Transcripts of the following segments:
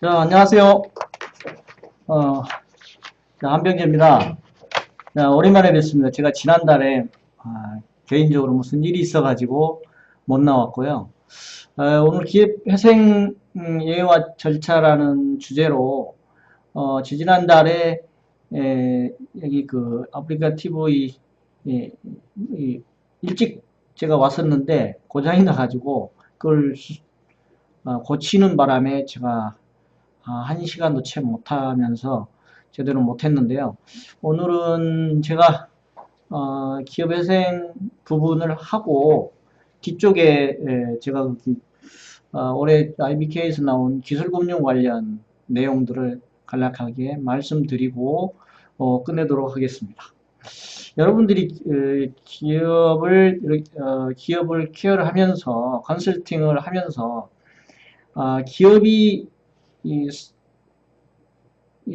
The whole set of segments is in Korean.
자, 안녕하세요. 어, 자, 한병재입니다. 자, 오랜만에 뵙습니다. 제가 지난달에, 개인적으로 무슨 일이 있어가지고 못 나왔고요. 오늘 기업회생 예외와 절차라는 주제로, 지난달에, 여기 그, 아프리카 TV, 예, 일찍 제가 왔었는데, 고장이 나가지고, 그걸 고치는 바람에 제가 1시간도 채 못하면서 제대로 못했는데요. 오늘은 제가 기업회생 부분을 하고 뒤쪽에 제가 올해 IBK에서 나온 기술금융 관련 내용들을 간략하게 말씀드리고 끝내도록 하겠습니다. 여러분들이 기업을 케어를 하면서 컨설팅을 하면서 기업이 이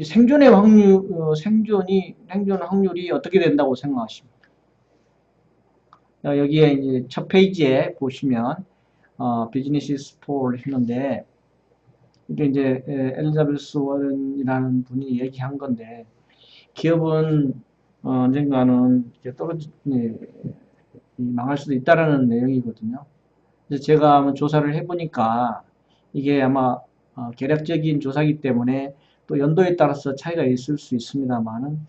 생존의 생존 확률이 어떻게 된다고 생각하십니까? 여기에 이제 첫 페이지에 보시면, 비즈니스 스포를 했는데, 이게 이제, 엘리자베스 워런이라는 분이 얘기한 건데, 기업은, 언젠가는 이제 망할 수도 있다라는 내용이거든요. 그래서 제가 한번 조사를 해보니까, 이게 아마, 개략적인 조사이기 때문에 또 연도에 따라서 차이가 있을 수 있습니다만은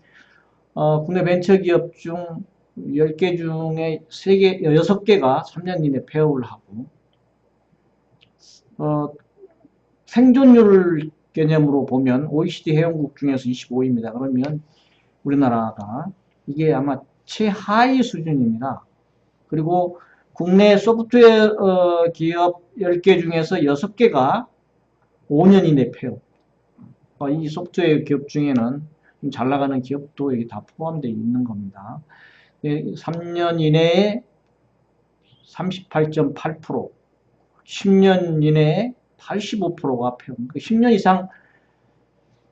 국내 벤처기업 중 10개 중에 6개가 3년 이내 폐업을 하고 생존율 개념으로 보면 OECD 회원국 중에서 25위입니다. 그러면 우리나라가 이게 아마 최하위 수준입니다. 그리고 국내 소프트웨어 기업 10개 중에서 6개가 5년 이내 폐업. 이 소프트웨어 기업 중에는 잘 나가는 기업도 여기 다 포함되어 있는 겁니다. 3년 이내에 38.8%, 10년 이내에 85%가 폐업. 10년 이상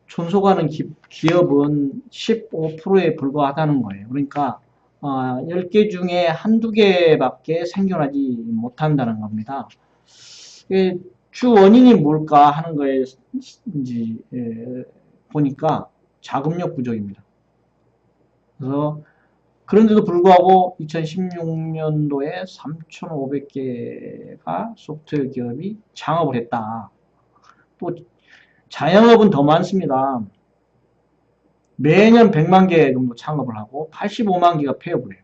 존속하는 기업은 15%에 불과하다는 거예요. 그러니까 10개 중에 한두 개밖에 생존하지 못한다는 겁니다. 주 원인이 뭘까 하는 거에 이제 보니까 자금력 부족입니다. 그래서 그런데도 불구하고 2016년도에 3,500개가 소프트웨어 기업이 창업을 했다. 또 자영업은 더 많습니다. 매년 100만 개 정도 창업을 하고 85만 개가 폐업을 해요.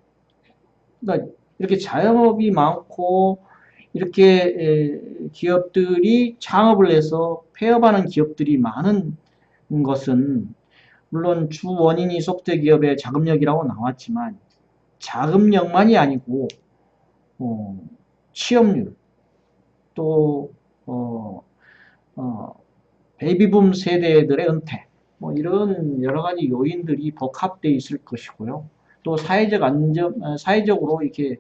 그러니까 이렇게 자영업이 많고 이렇게 기업들이 창업을 해서 폐업하는 기업들이 많은 것은 물론 주 원인이 소프트웨어 기업의 자금력이라고 나왔지만 자금력만이 아니고 취업률 또 베이비붐 세대들의 은퇴 이런 여러 가지 요인들이 복합되어 있을 것이고요. 또 사회적으로 이렇게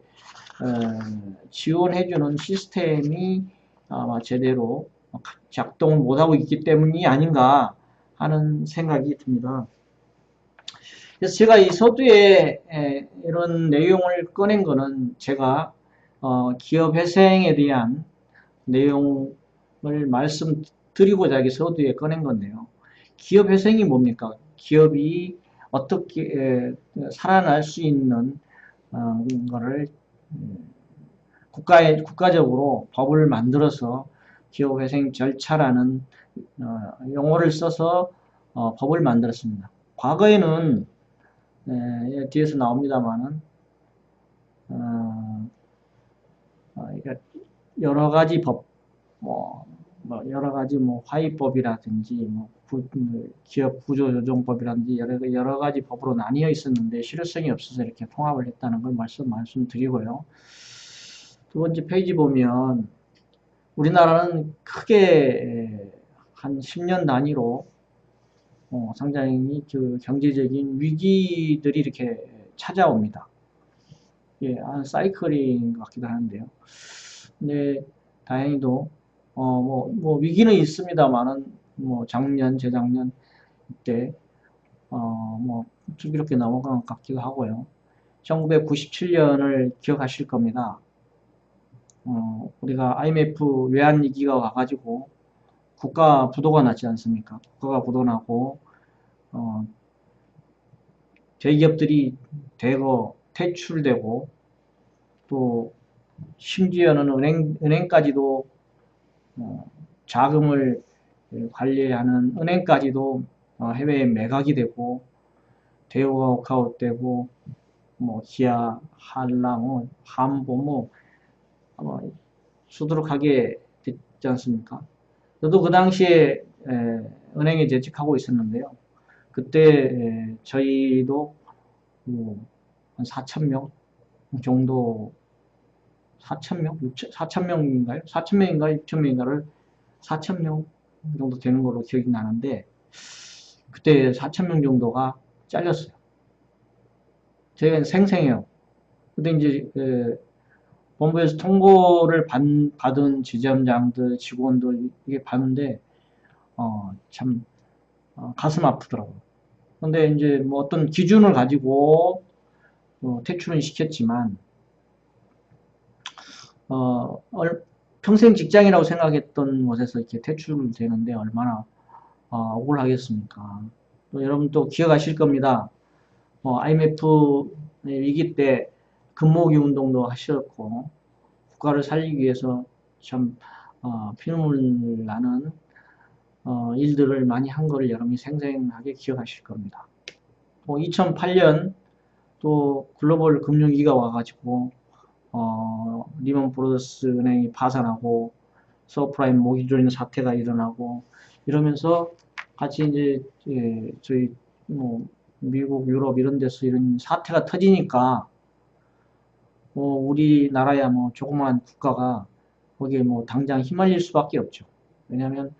지원해주는 시스템이 아마 제대로 작동을 못하고 있기 때문이 아닌가 하는 생각이 듭니다. 그래서 제가 이 서두에 이런 내용을 꺼낸 거는 제가 기업 회생에 대한 내용을 말씀드리고자 하기 서두에 꺼낸 건데요. 기업 회생이 뭡니까? 기업이 어떻게 살아날 수 있는 거를 국가적으로 법을 만들어서 기업회생 절차라는 용어를 써서 법을 만들었습니다. 과거에는 뒤에서 나옵니다만은 여러 가지 법, 여러 가지 화의법이라든지 기업 구조조정법이라든지 여러 가지 법으로 나뉘어 있었는데 실효성이 없어서 이렇게 통합을 했다는 걸 말씀드리고요. 두 번째 페이지 보면 우리나라는 크게 한 10년 단위로 상당히 경제적인 위기들이 이렇게 찾아옵니다. 사이클인 것 같기도 하는데요. 근데 다행히도 위기는 있습니다만은 작년, 재작년 때 슬기롭게 넘어간 것 같기도 하고요. 1997년을 기억하실 겁니다. 우리가 IMF 외환위기가 와가지고 국가 부도가 났지 않습니까? 국가가 부도나고, 대기업들이 대거 퇴출되고, 또, 심지어는 은행까지도, 자금을 관리하는 은행까지도 해외에 매각이 되고, 대우가 워크아웃되고, 뭐, 기아, 한라, 뭐, 함보, 뭐, 아마 수두룩하게 됐지 않습니까? 저도 그 당시에 은행에 재직하고 있었는데요. 그때 저희도 뭐한 4천 명 정도 4천 명? 4천 명인가요? 4천 명인가 6천 명인가를 4천 명 정도 되는 걸로 기억이 나는데 그때 4천 명 정도가 잘렸어요. 저희가 생생해요. 근데 이제 본부에서 통보를 받은 지점장들, 직원들 이게 봤는데 참 가슴 아프더라고요. 근데 이제 뭐 어떤 기준을 가지고 퇴출은 시켰지만 평생 직장이라고 생각했던 곳에서 이렇게 퇴출되는데 얼마나 억울하겠습니까? 또 여러분 또 기억하실 겁니다. IMF 위기 때 금모으기 운동도 하셨고 국가를 살리기 위해서 참 피눈물 나는 일들을 많이 한 거를 여러분이 생생하게 기억하실 겁니다. 2008년 또 글로벌 금융위기가 와가지고 리먼 브로더스 은행이 파산하고 서프라임 모기 조린 사태가 일어나고 이러면서 같이 이제 저희 뭐 미국, 유럽 이런 데서 이런 사태가 터지니까 우리나라야 뭐 조그만 국가가 거기에 뭐 당장 휘말릴 수밖에 없죠. 왜냐하면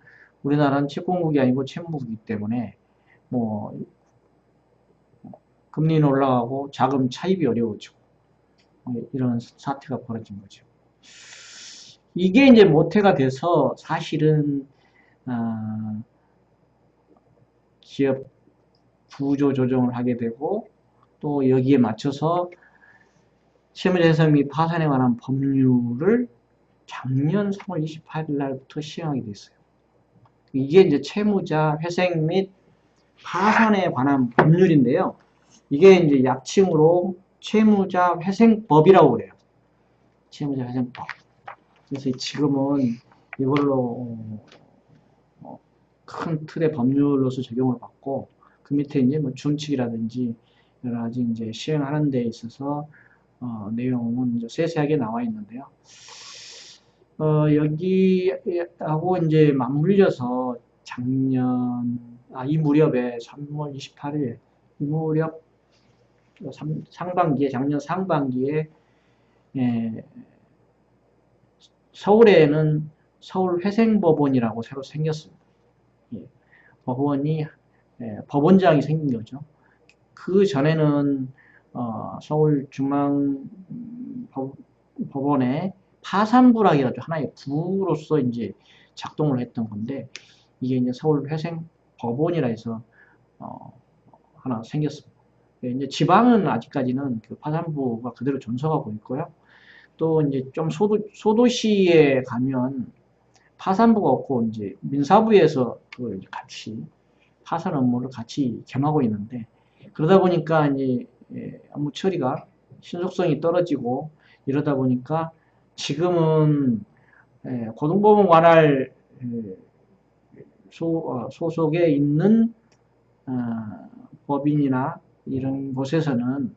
우리나라는 채권국이 아니고 채무국이기 때문에 뭐 금리는 올라가고 자금 차입이 어려워지고 이런 사태가 벌어진 거죠. 이게 이제 모태가 돼서 사실은 기업 구조 조정을 하게 되고 또 여기에 맞춰서 채무자회사 및 파산에 관한 법률을 작년 3월 28일 날부터 시행하게 됐어요. 이게 이제 채무자 회생 및 파산에 관한 법률인데요. 이게 이제 약칭으로 채무자 회생법이라고 그래요. 채무자 회생법. 그래서 지금은 이걸로 큰 틀의 법률로서 적용을 받고 그 밑에 이제 뭐 준칙이라든지 여러 가지 이제 시행하는 데 있어서 내용은 이제 세세하게 나와 있는데요. 여기하고 이제 맞물려서 이 무렵에 3월 28일 이 무렵 작년 상반기에 서울에는 서울회생법원이라고 새로 생겼습니다. 법원이 법원장이 생긴 거죠. 그 전에는 서울중앙법원의 파산부라기라도 하나의 부로서 이제 작동을 했던 건데 이게 이제 서울회생법원이라 해서 하나 생겼습니다. 이제 지방은 아직까지는 그 파산부가 그대로 존속하고 있고요. 또 이제 좀 소도시에 가면 파산부가 없고 이제 민사부에서 그걸 같이 파산 업무를 같이 겸하고 있는데 그러다 보니까 이제 업무 처리가 신속성이 떨어지고 이러다 보니까 지금은 고등법원 관할 소속에 있는 법인이나 이런 곳에서는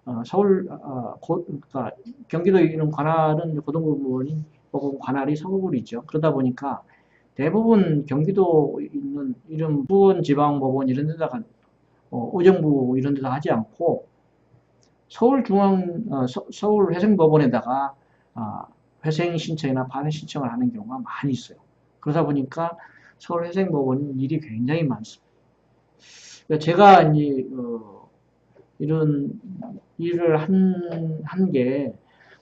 그러니까 경기도 이런 관할은 고등법원이 관할이 서울이죠. 그러다 보니까 대부분 경기도 있는 이런 수원지방법원 이런 데다가 의정부 이런 데다 하지 않고 서울회생법원에다가 회생 신청이나 파산 신청을 하는 경우가 많이 있어요. 그러다 보니까 서울회생법원은 일이 굉장히 많습니다. 제가 이제 이런 일을 한 게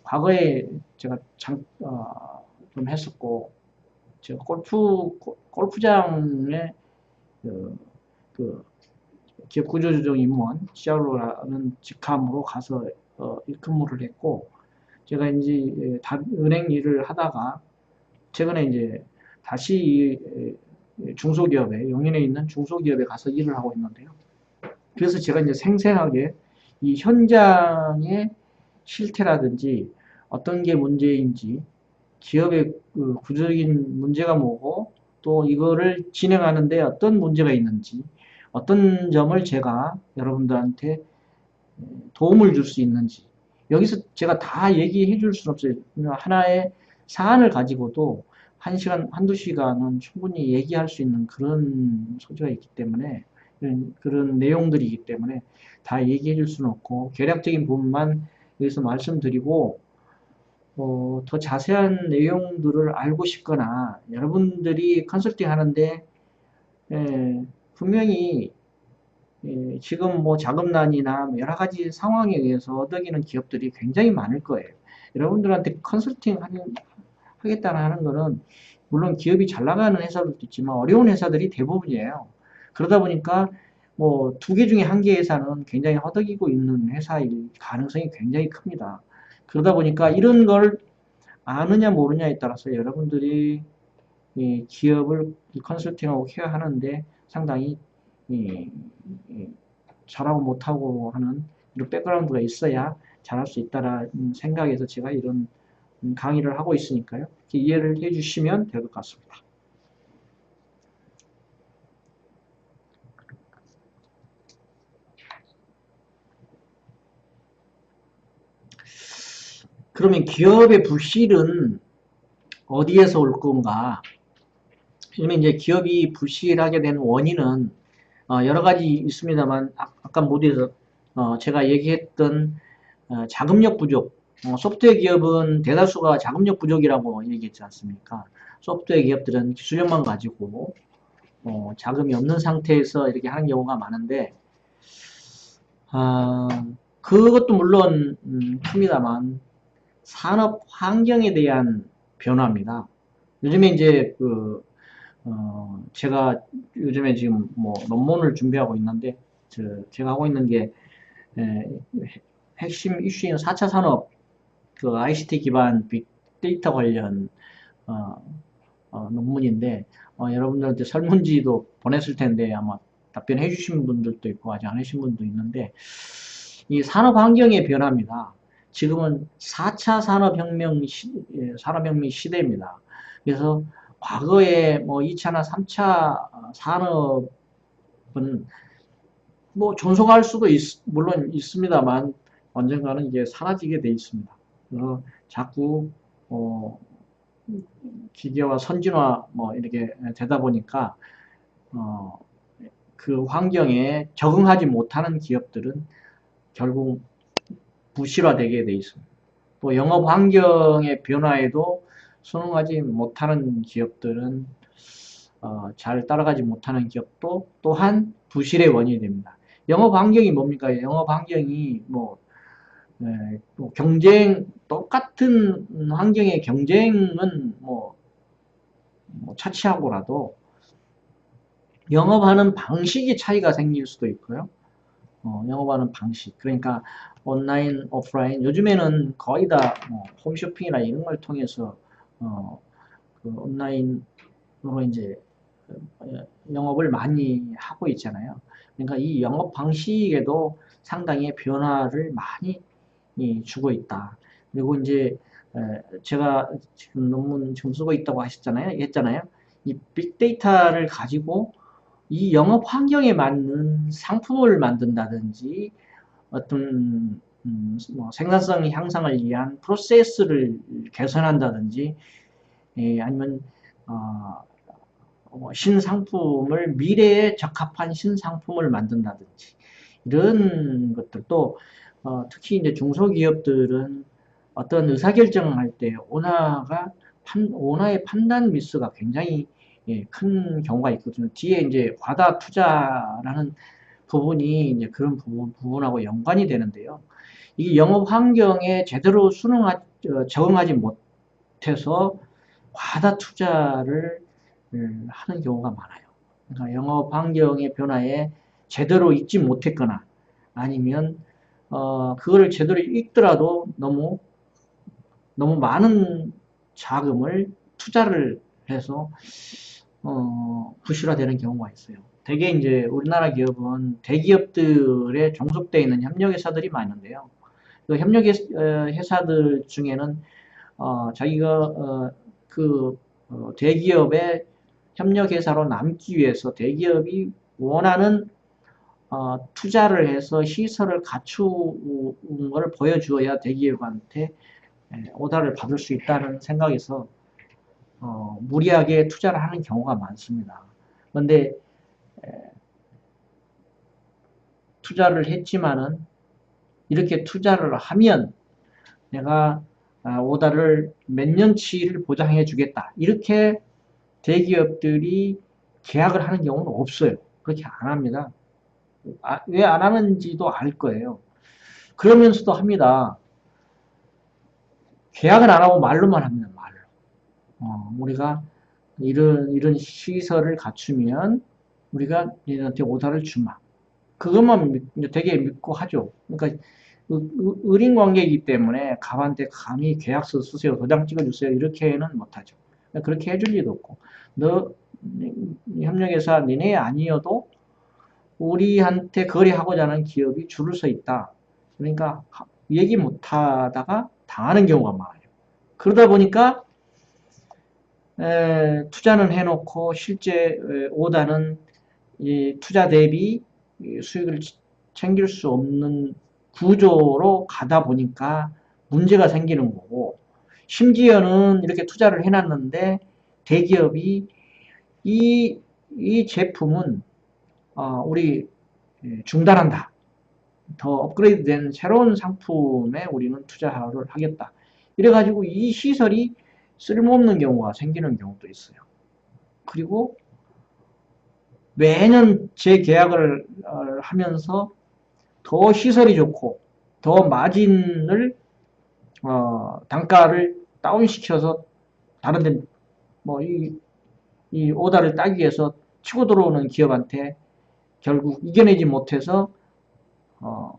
과거에 제가 좀 했었고 제가 골프장에 그 기업 구조조정 임원 CRO라는 직함으로 가서 근무를 했고 제가 이제 은행 일을 하다가 최근에 이제 다시 중소기업에, 용인에 있는 중소기업에 가서 일을 하고 있는데요. 그래서 제가 이제 생생하게 이 현장의 실태라든지 어떤 게 문제인지, 기업의 그 구조적인 문제가 뭐고, 또 이거를 진행하는데 어떤 문제가 있는지, 어떤 점을 제가 여러분들한테 도움을 줄 수 있는지, 여기서 제가 다 얘기해 줄 수는 없어요. 하나의 사안을 가지고도 1시간, 한두 시간은 충분히 얘기할 수 있는 그런 소지가 있기 때문에, 그런 내용들이기 때문에 다 얘기해 줄 수는 없고, 개략적인 부분만 여기서 말씀드리고, 더 자세한 내용들을 알고 싶거나, 여러분들이 컨설팅 하는데, 분명히 지금 뭐 자금난이나 뭐 여러 가지 상황에 의해서 허덕이는 기업들이 굉장히 많을 거예요. 여러분들한테 컨설팅 하겠다는 하는 거는 물론 기업이 잘 나가는 회사들도 있지만 어려운 회사들이 대부분이에요. 그러다 보니까 뭐 2개 중에 1개 회사는 굉장히 허덕이고 있는 회사일 가능성이 굉장히 큽니다. 그러다 보니까 이런 걸 아느냐 모르냐에 따라서 여러분들이 이 기업을 컨설팅하고 케어하는데 상당히 잘하고 못하고 하는 이런 백그라운드가 있어야 잘할 수 있다라는 생각에서 제가 이런 강의를 하고 있으니까요. 이해를 해주시면 될 것 같습니다. 그러면 기업의 부실은 어디에서 올 건가? 그러면 이제 기업이 부실하게 된 원인은 여러 가지 있습니다만 아까 모두에서 제가 얘기했던 자금력 부족, 소프트웨어 기업은 대다수가 자금력 부족이라고 얘기했지 않습니까? 소프트웨어 기업들은 기술력만 가지고 자금이 없는 상태에서 이렇게 하는 경우가 많은데 그것도 물론 큽니다만 산업 환경에 대한 변화입니다. 요즘에 이제 제가 요즘에 지금 뭐 논문을 준비하고 있는데 제가 하고 있는 게 핵심 이슈인 4차 산업 그 ICT 기반 빅데이터 관련 논문인데 여러분들한테 설문지도 보냈을 텐데 아마 답변해 주신 분들도 있고 아직 안 하신 분도 있는데 이 산업 환경의 변화입니다. 지금은 4차 산업혁명 시대입니다. 그래서 과거에 뭐 2차나 3차 산업은 뭐 존속할 수도 물론 있습니다만 언젠가는 이제 사라지게 돼 있습니다. 그래서 자꾸 기계화 선진화 뭐 이렇게 되다 보니까 그 환경에 적응하지 못하는 기업들은 결국 부실화되게 돼 있습니다. 또 영업 환경의 변화에도 순응하지 못하는 기업들은 잘 따라가지 못하는 기업도 또한 부실의 원인이 됩니다. 영업 환경이 뭡니까? 영업 환경이 뭐 경쟁 똑같은 환경의 경쟁은 뭐 차치하고라도 영업하는 방식이 차이가 생길 수도 있고요. 영업하는 방식. 그러니까 온라인, 오프라인. 요즘에는 거의 다 홈쇼핑이나 이런 걸 통해서 그 온라인으로 이제 영업을 많이 하고 있잖아요. 그러니까 이 영업 방식에도 상당히 변화를 많이 주고 있다. 그리고 이제 제가 지금 논문 지금 쓰고 있다고 했잖아요. 이 빅데이터를 가지고 이 영업 환경에 맞는 상품을 만든다든지 어떤 뭐 생산성 향상을 위한 프로세스를 개선한다든지 아니면 신상품을 미래에 적합한 신상품을 만든다든지 이런 것들도 특히 이제 중소기업들은 어떤 의사결정을 할 때 오나의 판단 미스가 굉장히 큰 경우가 있거든요. 뒤에 이제 과다 투자라는 부분이 이제 그런 부분하고 연관이 되는데요. 이 영업 환경에 제대로 적응하지 못해서 과다 투자를 하는 경우가 많아요. 그러니까 영업 환경의 변화에 제대로 읽지 못했거나 아니면 그거를 제대로 읽더라도 너무 많은 자금을 투자를 해서 부실화되는 경우가 있어요. 대개 이제 우리나라 기업은 대기업들에 종속되어 있는 협력회사들이 많은데요. 그 협력회사들 중에는 자기가 대기업의 협력회사로 남기 위해서 대기업이 원하는 투자를 해서 시설을 갖추는 걸 보여주어야 대기업한테 오다를 받을 수 있다는 생각에서 무리하게 투자를 하는 경우가 많습니다. 그런데 투자를 했지만은 이렇게 투자를 하면 내가 오다를 몇 년치를 보장해 주겠다. 이렇게 대기업들이 계약을 하는 경우는 없어요. 그렇게 안 합니다. 왜 안 하는지도 알 거예요. 그러면서도 합니다. 계약은 안 하고 말로만 합니다. 말로. 우리가 이런 시설을 갖추면 우리가 얘한테 오다를 주마. 그것만 되게 믿고 하죠. 그러니까 의린 관계이기 때문에 갑한테 감히 계약서 쓰세요, 도장 찍어주세요 이렇게는 못하죠. 그렇게 해줄 리도 없고 너 협력회사 니네 아니어도 우리한테 거래하고자 하는 기업이 줄을 서 있다. 그러니까 얘기 못하다가 당하는 경우가 많아요. 그러다 보니까 투자는 해놓고 실제 오다는 이 투자 대비 수익을 챙길 수 없는 구조로 가다 보니까 문제가 생기는 거고, 심지어는 이렇게 투자를 해놨는데 대기업이 이 제품은 우리 중단한다. 더 업그레이드된 새로운 상품에 우리는 투자를 하겠다. 이래가지고 이 시설이 쓸모없는 경우가 생기는 경우도 있어요. 그리고 매년 재계약을 하면서 더 시설이 좋고 더 마진을 단가를 다운시켜서 다른 데 이 오다를 따기 위해서 치고 들어오는 기업한테 결국 이겨내지 못해서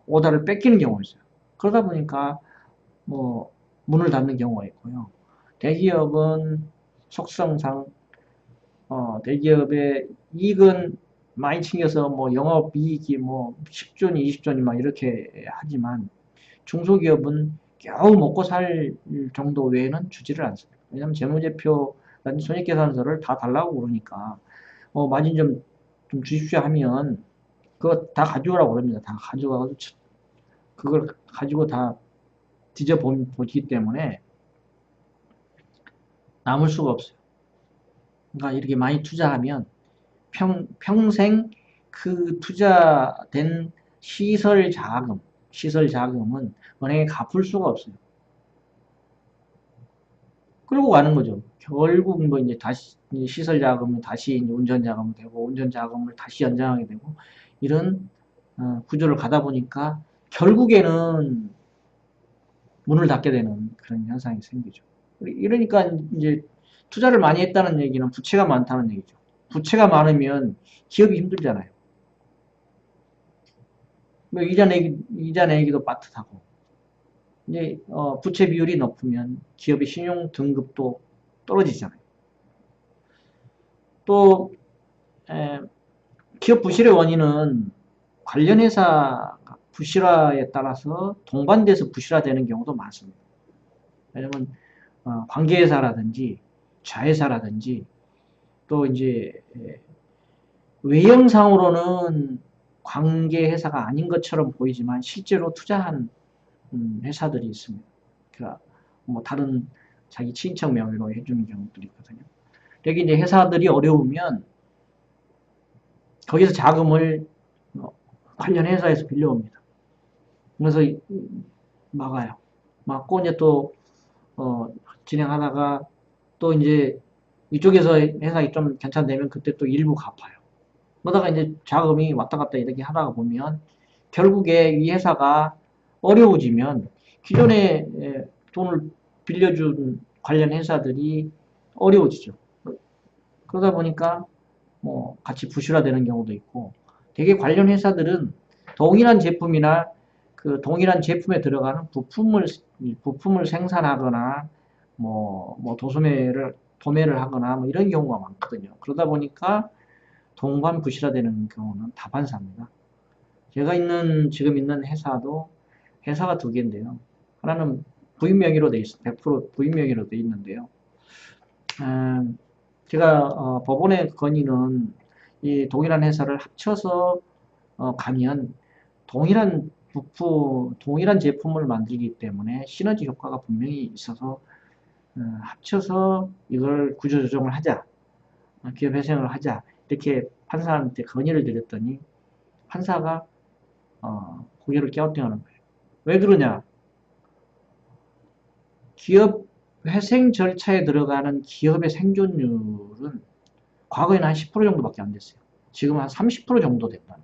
오다를 뺏기는 경우가 있어요. 그러다 보니까 문을 닫는 경우가 있고요. 대기업은 속성상 대기업의 이익은 많이 챙겨서 영업이익이 10조니 20조니 막 이렇게 하지만 중소기업은 겨우 먹고 살 정도 외에는 주지를 않습니다. 왜냐하면 재무제표, 손익계산서를 다 달라고 그러니까 마진 좀 주십시오 하면 그거 다 가져오라고 그럽니다. 다 가져가서 그걸 가지고 다 뒤져보기 때문에 남을 수가 없어요. 그러니까 이렇게 많이 투자하면 평생 그 투자된 시설 자금은 은행에 갚을 수가 없어요. 그러고 가는 거죠. 결국 이제 다시 시설 자금은 다시 이제 운전 자금이 되고 운전 자금을 다시 연장하게 되고 이런 구조를 가다 보니까 결국에는 문을 닫게 되는 그런 현상이 생기죠. 이러니까 이제 투자를 많이 했다는 얘기는 부채가 많다는 얘기죠. 부채가 많으면 기업이 힘들잖아요. 이자 내기도 빠듯하고. 이제 부채 비율이 높으면 기업의 신용 등급도 떨어지잖아요. 또 기업 부실의 원인은 관련 회사 부실화에 따라서 동반돼서 부실화되는 경우도 많습니다. 왜냐면 관계회사라든지 자회사라든지 또 이제 외형상으로는 관계회사가 아닌 것처럼 보이지만 실제로 투자한 회사들이 있습니다. 그러니까 다른 자기 친인척 명의로 해주는 경우들이 있거든요. 여기 이제 회사들이 어려우면 거기서 자금을 관련 회사에서 빌려옵니다. 그래서 막아요. 막고 이제 또 진행하다가 또 이제 이쪽에서 회사가 좀 괜찮되면 그때 또 일부 갚아요. 그러다가 이제 자금이 왔다 갔다 이렇게 하다가 보면 결국에 이 회사가 어려워지면 기존에 돈을 빌려준 관련 회사들이 어려워지죠. 그러다 보니까 같이 부실화되는 경우도 있고 되게 관련 회사들은 동일한 제품이나 그 동일한 제품에 들어가는 부품을 생산하거나 도소매를 도매를 하거나 뭐 이런 경우가 많거든요. 그러다 보니까 동반부실화되는 경우는 다반사입니다. 제가 지금 있는 회사도 회사가 두 개인데요. 하나는 부인 명의로 돼 있어, 100% 부인 명의로 돼 있는데요. 제가 법원의 건의는 이 동일한 회사를 합쳐서 가면 동일한 부품, 동일한 제품을 만들기 때문에 시너지 효과가 분명히 있어서 합쳐서 이걸 구조조정을 하자, 기업회생을 하자 이렇게 판사한테 건의를 드렸더니 판사가 고개를 갸우뚱하는 거예요. 왜 그러냐? 기업 회생 절차에 들어가는 기업의 생존율은 과거에는 한 10% 정도밖에 안 됐어요. 지금 한 30% 정도 된다는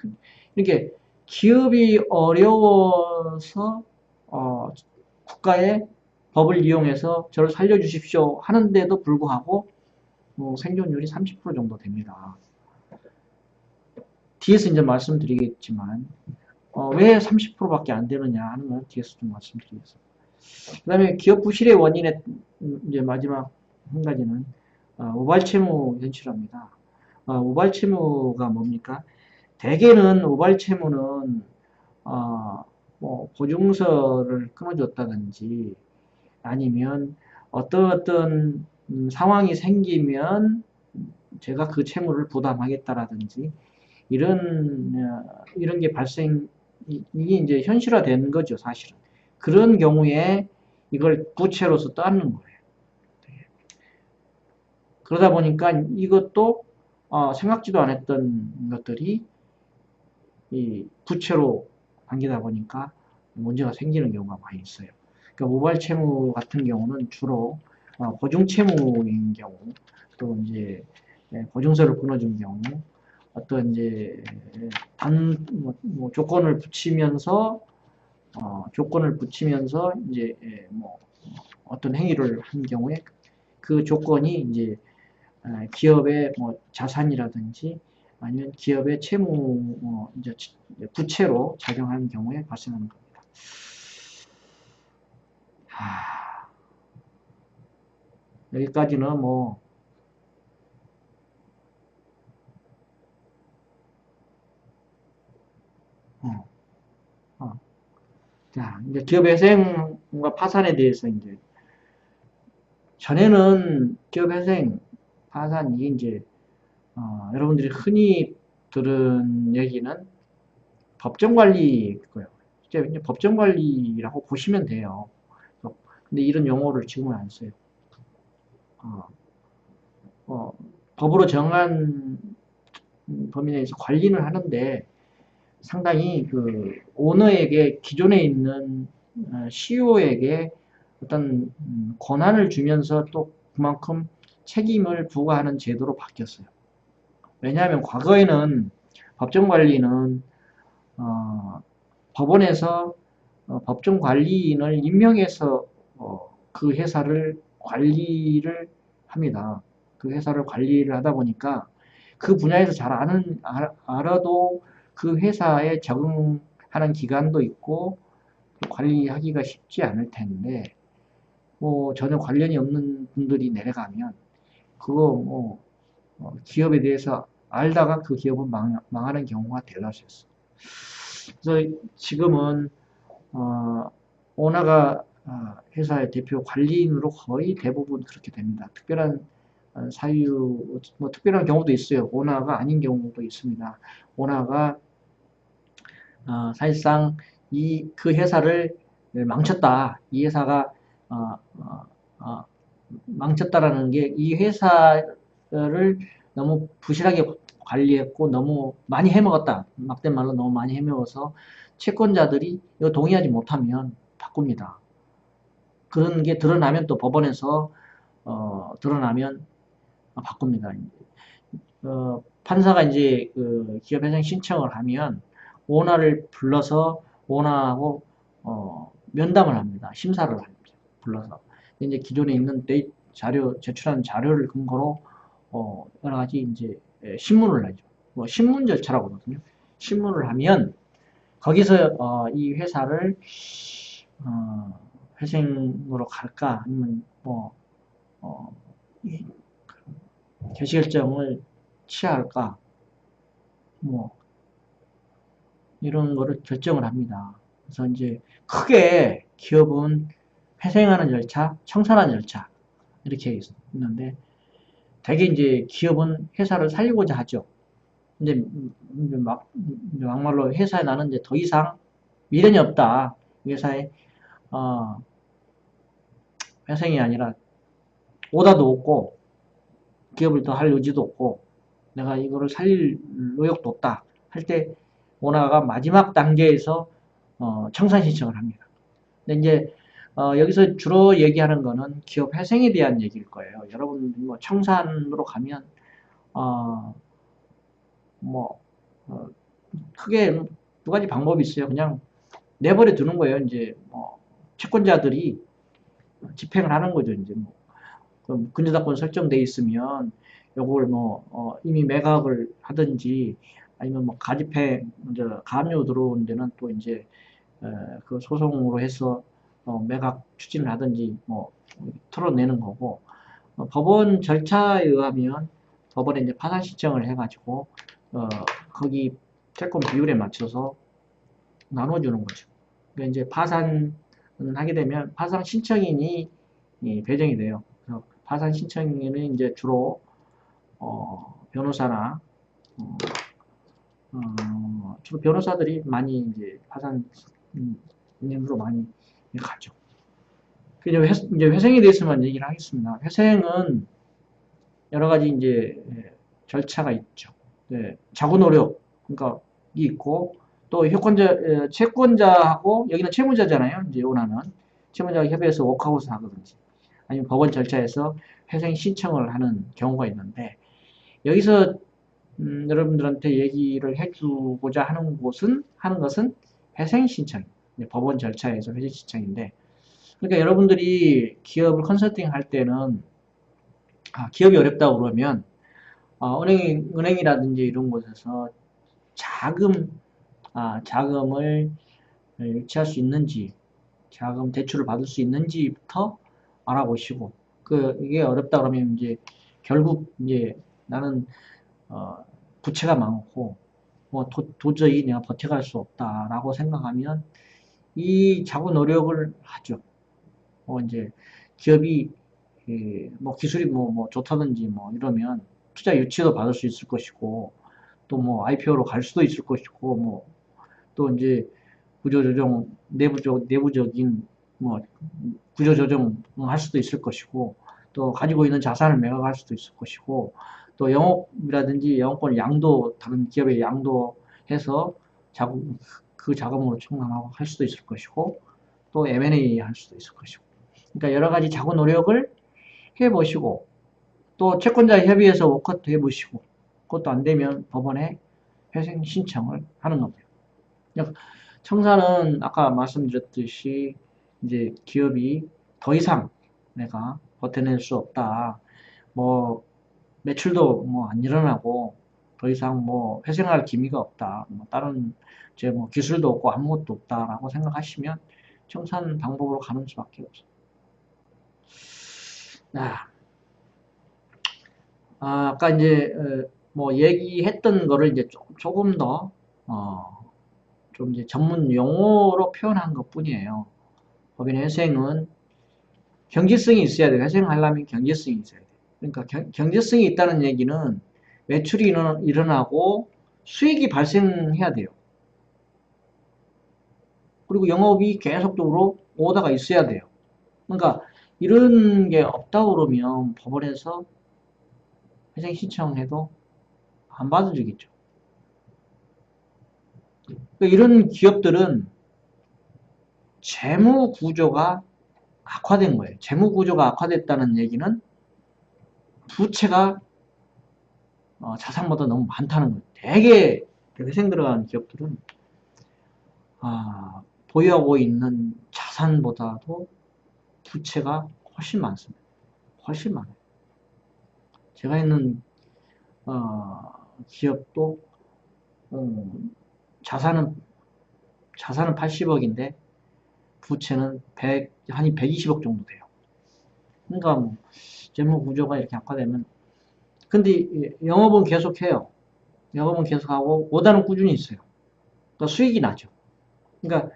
거예요. 이렇게 기업이 어려워서 국가의 법을 이용해서 저를 살려주십시오 하는데도 불구하고 생존율이 30% 정도 됩니다. 뒤에서 이제 말씀드리겠지만 왜 30%밖에 안 되느냐 하는 건 뒤에서 좀 말씀드리겠습니다. 그 다음에 기업 부실의 원인의 이제 마지막 한 가지는 우발채무 현실화입니다. 우발채무가 뭡니까? 대개는 우발채무는 뭐 보증서를 끊어줬다든지 아니면 어떤 상황이 생기면 제가 그 채무를 부담하겠다라든지 이런 게 이게 이제 현실화된 거죠, 사실은. 그런 경우에 이걸 부채로서 따는 거예요. 그러다 보니까 이것도 생각지도 않았던 것들이 이 부채로 당기다 보니까 문제가 생기는 경우가 많이 있어요. 그러니까 모발 채무 같은 경우는 주로 보증 채무인 경우, 또 이제 보증서를 끊어준 경우, 어떤 이제 조건을 붙이면서 이제 뭐 어떤 행위를 한 경우에 그 조건이 이제 기업의 뭐 자산이라든지 아니면 기업의 채무 이제 부채로 작용하는 경우에 발생하는 겁니다. 여기까지는 뭐 자, 이제 기업회생과 파산에 대해서 이제 전에는 기업회생, 파산 이게 이제 여러분들이 흔히 들은 얘기는 법정관리고요. 이제 법정관리라고 보시면 돼요. 근데 이런 용어를 지금은 안 써요. 법으로 정한 범위 내에서 관리는 하는데 상당히 그 오너에게 기존에 있는 CEO에게 어떤 권한을 주면서 또 그만큼 책임을 부과하는 제도로 바뀌었어요. 왜냐하면 과거에는 법정관리는 법원에서 법정관리인을 임명해서 그 회사를 관리를 합니다. 그 회사를 관리를 하다 보니까 그 분야에서 잘 알아도 그 회사에 적응하는 기간도 있고 관리하기가 쉽지 않을 텐데 뭐 전혀 관련이 없는 분들이 내려가면 그거 뭐 기업에 대해서 알다가 그 기업은 망하는 경우가 대다수였어. 그래서 지금은 오너가 회사의 대표 관리인으로 거의 대부분 그렇게 됩니다. 특별한 사유, 뭐 특별한 경우도 있어요. 오너가 아닌 경우도 있습니다. 오너가 사실상 그 회사를 망쳤다. 이 회사가 망쳤다라는 게 이 회사를 너무 부실하게 관리했고 너무 많이 해먹었다. 막된 말로 너무 많이 해먹어서 채권자들이 이거 동의하지 못하면 바꿉니다. 그런 게 드러나면 또 법원에서 드러나면 바꿉니다. 판사가 이제 그 기업회생 신청을 하면 오너를 불러서 오너하고 면담을 합니다. 심사를 합니다. 불러서 이제 기존에 있는 제출한 자료를 근거로 여러 가지 이제 신문을 하죠. 뭐 신문 절차라고 하거든요. 신문을 하면 거기서 이 회사를 회생으로 갈까 아니면 뭐 어, 개시결정을 취할까, 뭐, 이런 거를 결정을 합니다. 그래서 이제 크게 기업은 회생하는 절차, 청산하는 절차, 이렇게 있는데, 대개 이제 기업은 회사를 살리고자 하죠. 근데 막말로 회사에 나는 이제 더 이상 미련이 없다. 회사에, 어, 회생이 아니라 오다도 없고, 기업을 더 할 의지도 없고, 내가 이거를 살릴 노력도 없다. 할 때, 오나가 마지막 단계에서 청산 신청을 합니다. 근데 이제 여기서 주로 얘기하는 거는 기업 회생에 대한 얘기일 거예요. 여러분 뭐 청산으로 가면 어, 뭐 크게 두 가지 방법이 있어요. 그냥 내버려 두는 거예요. 이제 뭐 채권자들이 집행을 하는 거죠. 이제 뭐 근저당권 설정돼 있으면 요걸 뭐 이미 매각을 하든지 아니면 뭐 가집행 이제 가압류 들어온 데는 또 이제 그 소송으로 해서 매각 추진을 하든지 뭐 털어내는 거고 법원 절차에 의하면 법원에 이제 파산 신청을 해가지고 거기 채권 비율에 맞춰서 나눠주는 거죠. 그러니까 이제 파산을 하게 되면 파산 신청인이 배정이 돼요. 그래서 파산 신청인은 이제 주로 변호사나 어, 주로 변호사들이 많이 이제 파산 인으로 많이 가죠. 이제 회생에 대해서만 얘기를 하겠습니다. 회생은 여러 가지 이제 절차가 있죠. 네, 자구 노력, 그러니까 이 있고 또 채권자하고 여기는 채무자잖아요. 이제 원하는 채무자가 협의해서 워크아웃을 하거든지 아니면 법원 절차에서 회생 신청을 하는 경우가 있는데 여기서 여러분들한테 얘기를 해주고자 하는 것은 회생 신청, 법원 절차에서 회생 신청인데 그러니까 여러분들이 기업을 컨설팅 할 때는 기업이 어렵다고 그러면 은행이라든지 이런 곳에서 자금을 유치할 수 있는지, 자금 대출을 받을 수 있는지부터 알아보시고, 이게 어렵다 그러면 이제 결국 이제 나는 부채가 많고 뭐 도저히 내가 버텨갈 수 없다라고 생각하면 이 자구 노력을 하죠. 이제 기업이 뭐 기술이 뭐 좋다든지 뭐 이러면 투자 유치도 받을 수 있을 것이고 또 뭐 IPO로 갈 수도 있을 것이고 뭐 또 이제 구조조정 내부적인 뭐 구조조정 할 수도 있을 것이고 또 가지고 있는 자산을 매각할 수도 있을 것이고 또 영업이라든지 영업권 양도 다른 기업에 양도해서 그 자금으로 충당하고 할 수도 있을 것이고 또 M&A 할 수도 있을 것이고 그러니까 여러 가지 자구 노력을 해보시고 또 채권자 협의해서 워크아웃 해보시고 그것도 안 되면 법원에 회생 신청을 하는 겁니다. 청산은 아까 말씀드렸듯이 이제 기업이 더 이상 내가 버텨낼 수 없다. 뭐 매출도 뭐 안 일어나고 더 이상 뭐 회생할 기미가 없다. 뭐 다른 이제 뭐 기술도 없고 아무것도 없다라고 생각하시면 청산 방법으로 가는 수밖에 없어요. 아까 이제 뭐 얘기했던 거를 이제 조금 더 좀 이제 전문 용어로 표현한 것뿐이에요. 법인의 회생은 경제성이 있어야 돼요. 회생하려면 경제성이 있어야 돼요. 그러니까 경제성이 있다는 얘기는 매출이 일어나고 수익이 발생해야 돼요. 그리고 영업이 계속적으로 오다가 있어야 돼요. 그러니까 이런 게 없다고 그러면 법원에서 회생 신청해도 안 받아주겠죠. 그러니까 이런 기업들은 재무 구조가 악화된 거예요. 재무 구조가 악화됐다는 얘기는 부채가 자산보다 너무 많다는 거예요. 되게 회생 들어간 기업들은 보유하고 있는 자산보다도 부채가 훨씬 많습니다. 훨씬 많아요. 제가 있는 기업도 자산은 80억인데 부채는 한 120억 정도 돼요. 그러니까 뭐 재무 구조가 이렇게 악화되면 근데 영업은 계속해요. 영업은 계속하고 오다는 꾸준히 있어요. 그러니까 수익이 나죠. 그러니까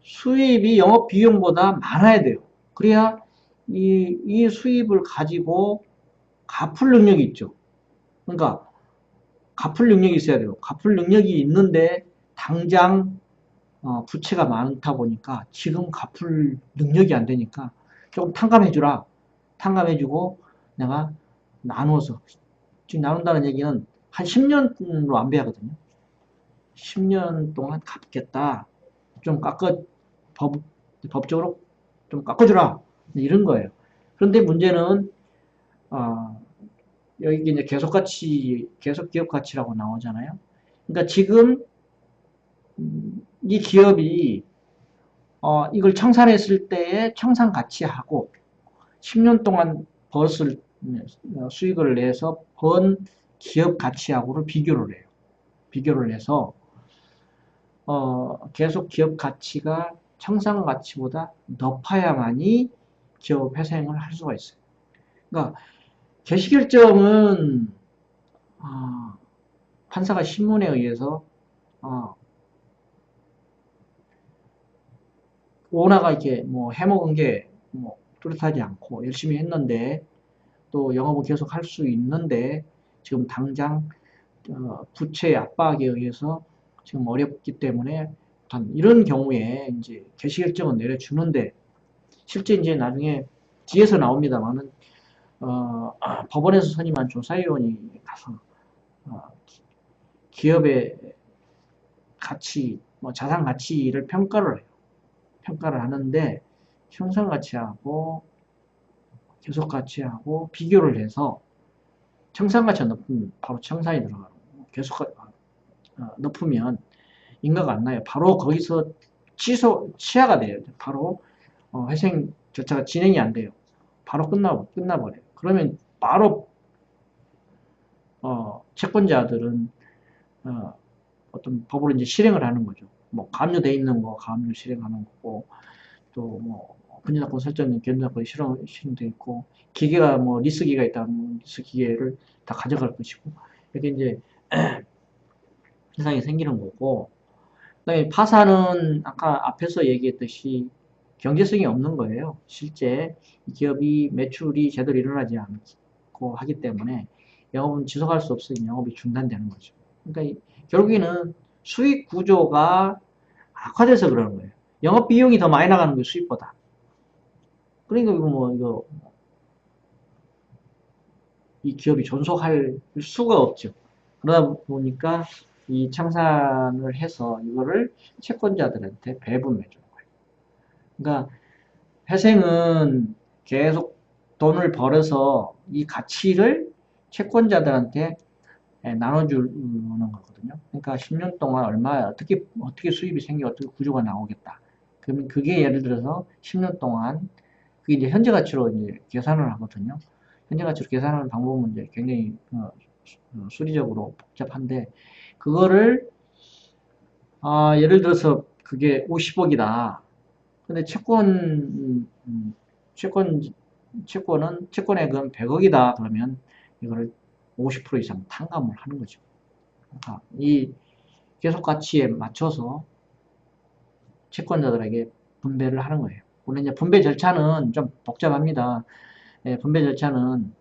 수입이 영업 비용보다 많아야 돼요. 그래야 이 수입을 가지고 갚을 능력이 있죠. 그러니까 갚을 능력이 있어야 돼요. 갚을 능력이 있는데 당장 부채가 많다 보니까 지금 갚을 능력이 안 되니까 조금 탕감해주라. 탕감해주고 내가 나눠서 지금 나눈다는 얘기는 한 10년으로 안배하거든요. 10년 동안 갚겠다. 좀 법, 법적으로 좀 깎아주라. 이런 거예요. 그런데 문제는, 여기 이제 계속 기업 가치라고 나오잖아요. 그러니까 지금, 이 기업이, 이걸 청산했을 때의 청산 가치하고 10년 동안 벌었을 수익을 내서 번 기업 가치하고를 비교를 해요. 비교를 해서, 계속 기업 가치가 청산 가치보다 높아야만이 기업 회생을 할 수가 있어요. 그러니까 개시결정은 판사가 신문에 의해서 오나가 이렇게 뭐 해먹은 게 뭐 뚜렷하지 않고 열심히 했는데 또 영업을 계속 할 수 있는데 지금 당장 부채 압박에 의해서 지금 어렵기 때문에 이런 경우에 이제 개시결정은 내려주는데 실제 이제 나중에 뒤에서 나옵니다만은 법원에서 선임한 조사위원이 가서 어, 기업의 가치, 뭐 자산 가치를 평가를 해요. 평가를 하는데 형상 가치하고 계속 가치하고 비교를 해서 청산 가치가 높으면 바로 청산이 들어가고 계속 높으면 인가가 안 나요. 바로 거기서 취하가 돼요. 바로 회생 절차가 진행이 안 돼요. 바로 끝나버려요. 그러면 바로 채권자들은 어떤 법으로 이제 실행을 하는 거죠. 뭐 가압류돼 있는 거 가압류 실행하는 거고 또 뭐 근저작권 설정된 견저작권이 실행돼 있고 기계가 뭐 리스기가 있다면 리스 기계를 다 가져갈 것이고 이렇게 이제 세상이 생기는 거고 그다음에 파산은 아까 앞에서 얘기했듯이 경제성이 없는 거예요. 실제 기업이 매출이 제대로 일어나지 않고 하기 때문에 영업은 지속할 수 없으니 영업이 중단되는 거죠. 그러니까 결국에는 수익 구조가 악화돼서 그러는 거예요. 영업 비용이 더 많이 나가는 거예요, 수익보다. 그러니까 이 기업이 존속할 수가 없죠. 그러다 보니까 이 청산을 해서 이거를 채권자들한테 배분해 주는 거예요. 그러니까 회생은 계속 돈을 벌어서 이 가치를 채권자들한테 나눠주는 거거든요. 그러니까 10년 동안 어떻게 수입이 생겨, 어떻게 구조가 나오겠다. 그러면 그게 예를 들어서 10년 동안, 그게 이제 현재 가치로 이제 계산을 하거든요. 현재 가치로 계산하는 방법은 이제 굉장히 수리적으로 복잡한데, 그거를, 예를 들어서 그게 50억이다. 근데 채권, 채권액은 100억이다. 그러면 이거를 50% 이상 탕감을 하는 거죠. 그러니까 이 계속 가치에 맞춰서 채권자들에게 분배를 하는 거예요. 물론 이제 분배 절차는 좀 복잡합니다. 분배 절차는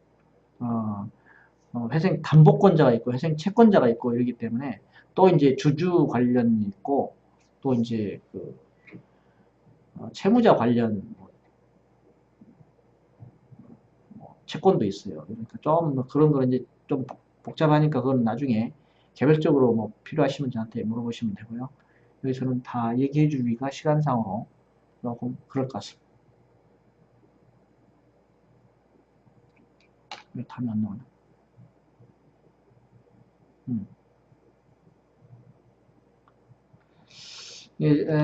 회생 담보권자가 있고 회생 채권자가 있고 이러기 때문에 또 이제 주주 관련이 있고 또 이제 그 채무자 관련 채권도 있어요. 그러니까 좀 그런 거는 이제 좀 복잡하니까 그건 나중에 개별적으로 뭐 필요하시면 저한테 물어보시면 되고요. 여기서는 다 얘기해 주기가 시간상으로 조금 그럴 것 같습니다. 왜 답이 안 나오나?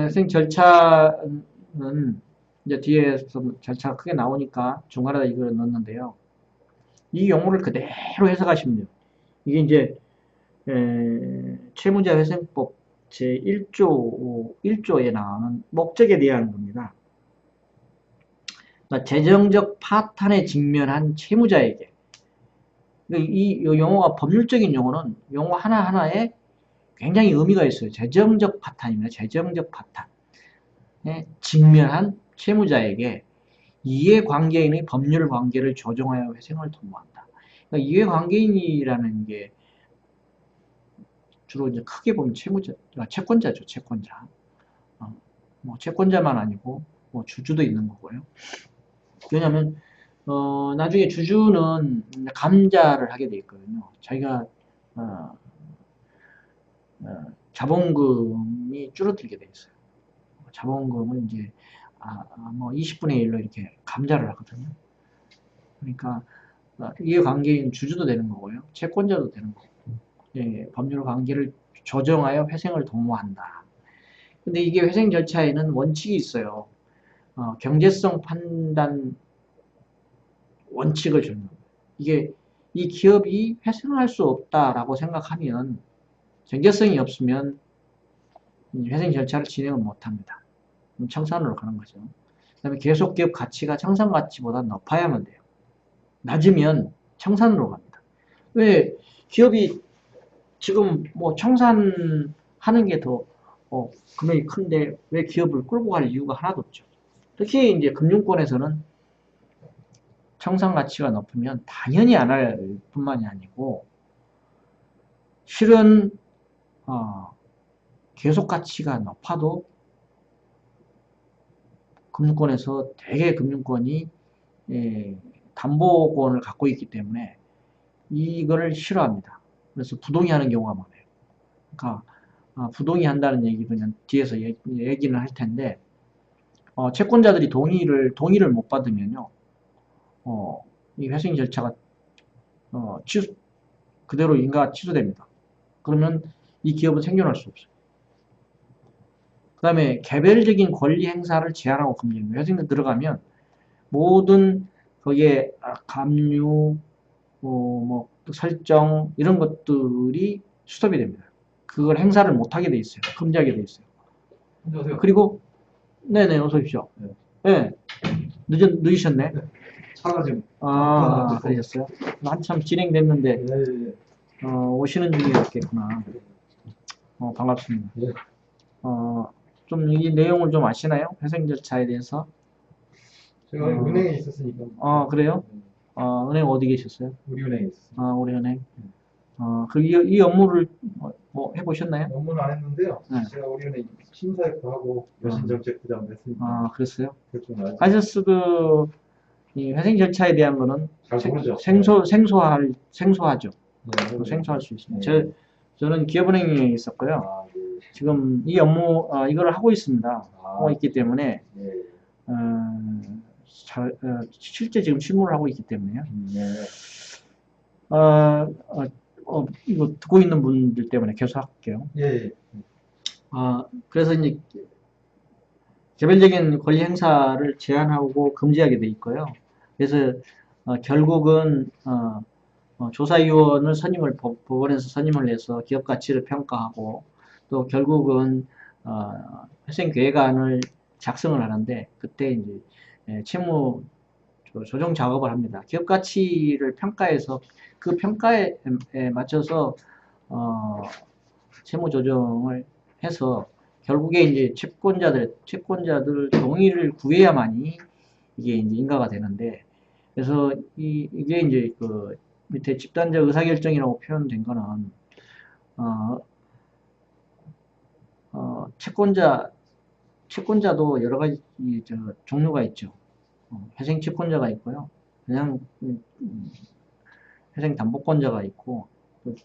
생 절차는 이제 뒤에서 절차가 크게 나오니까 중간에다 이걸 넣었는데요. 이 용어를 그대로 해석하시면 돼요. 이게 이제 채무자 회생법 제1조에 나오는 목적에 대한 겁니다. 그러니까 재정적 파탄에 직면한 채무자에게. 이 용어가 법률적인 용어는 용어 하나하나에 굉장히 의미가 있어요. 재정적 파탄입니다. 재정적 파탄에 직면한 채무자에게 이해관계인의 법률 관계를 조정하여 회생을 도모한다. 그러니까 이해관계인이라는 게 주로 이제 크게 보면 채권자죠. 채권자. 뭐 채권자만 아니고 뭐 주주도 있는 거고요. 왜냐하면 나중에 주주는 감자를 하게 돼 있거든요. 자기가 자본금이 줄어들게 돼 있어요. 자본금을 이제 뭐 20분의 1로 이렇게 감자를 하거든요. 그러니까 이해관계인 주주도 되는 거고요. 채권자도 되는 거고. 예, 법률 관계를 조정하여 회생을 도모한다. 근데 이게 회생 절차에는 원칙이 있어요. 경제성 판단 원칙을 주는 거예요. 이게 이 기업이 회생할 수 없다라고 생각하면 경제성이 없으면 회생 절차를 진행을 못합니다. 청산으로 가는 거죠. 그 다음에 계속 기업 가치가 청산 가치보다 높아야만 돼요. 낮으면 청산으로 갑니다. 왜 기업이 지금 뭐 청산하는 게 더 금액이 큰데 왜 기업을 끌고 갈 이유가 하나도 없죠. 특히 이제 금융권에서는 청산 가치가 높으면 당연히 안 할 뿐만이 아니고 실은 계속 가치가 높아도 금융권에서 대개 금융권이 담보권을 갖고 있기 때문에 이거를 싫어합니다. 그래서 부동의 하는 경우가 많아요. 그러니까 부동의 한다는 얘기 그냥 뒤에서 얘기는 할 텐데 채권자들이 동의를 못 받으면요, 이 회생 절차가 그대로 인가가 취소됩니다. 그러면 이 기업은 생존할 수 없어요. 그 다음에 개별적인 권리 행사를 제한하고 금지합니다. 회생에 들어가면 모든 거기에 감유, 뭐 설정 이런 것들이 스톱이 됩니다. 그걸 행사를 못하게 돼 있어요. 금지하게 돼 있어요. 안녕하세요. 그리고 네네 어서 오십시오. 네. 늦으셨네. 네. 차가 지금 그러셨어요? 한참 진행됐는데 네. 오시는 중이었겠구나. 반갑습니다. 네. 좀 이 내용을 좀 아시나요? 회생 절차에 대해서? 제가 은행에 있었으니까. 그래요? 은행 어디 계셨어요? 우리은행에 있었어요. 우리은행. 이 업무를 뭐 해보셨나요? 업무는 안 했는데요. 네. 제가 우리은행 심사역도 하고 여신정책부장도 했으니까. 그랬어요? 대충 알죠. 하셔스 이 회생 절차에 대한 거는 잘 모르죠. 생소하죠. 네. 생소할 수 있습니다. 네. 저는 기업은행에 있었고요. 네. 지금 이 업무 이걸 하고 있습니다. 하고 있기 때문에 네. 실제 지금 실무를 하고 있기 때문에요. 네. 이거 듣고 있는 분들 때문에 계속 할게요. 예. 그래서 이제 개별적인 권리 행사를 제한하고 금지하게 돼 있고요. 그래서 결국은 조사위원을 법원에서 선임을 해서 기업 가치를 평가하고 또 결국은 회생계획안을 작성을 하는데 그때 이제 채무 조정 작업을 합니다. 기업 가치를 평가해서 그 평가에 맞춰서 채무 조정을 해서 결국에 이제 채권자들 동의를 구해야만이 이게 이제 인가가 되는데, 그래서 이게 이제 그 밑에 집단적 의사결정이라고 표현된 거는 채권자도 여러 가지 종류가 있죠. 회생 채권자가 있고요. 그냥 회생 담보권자가 있고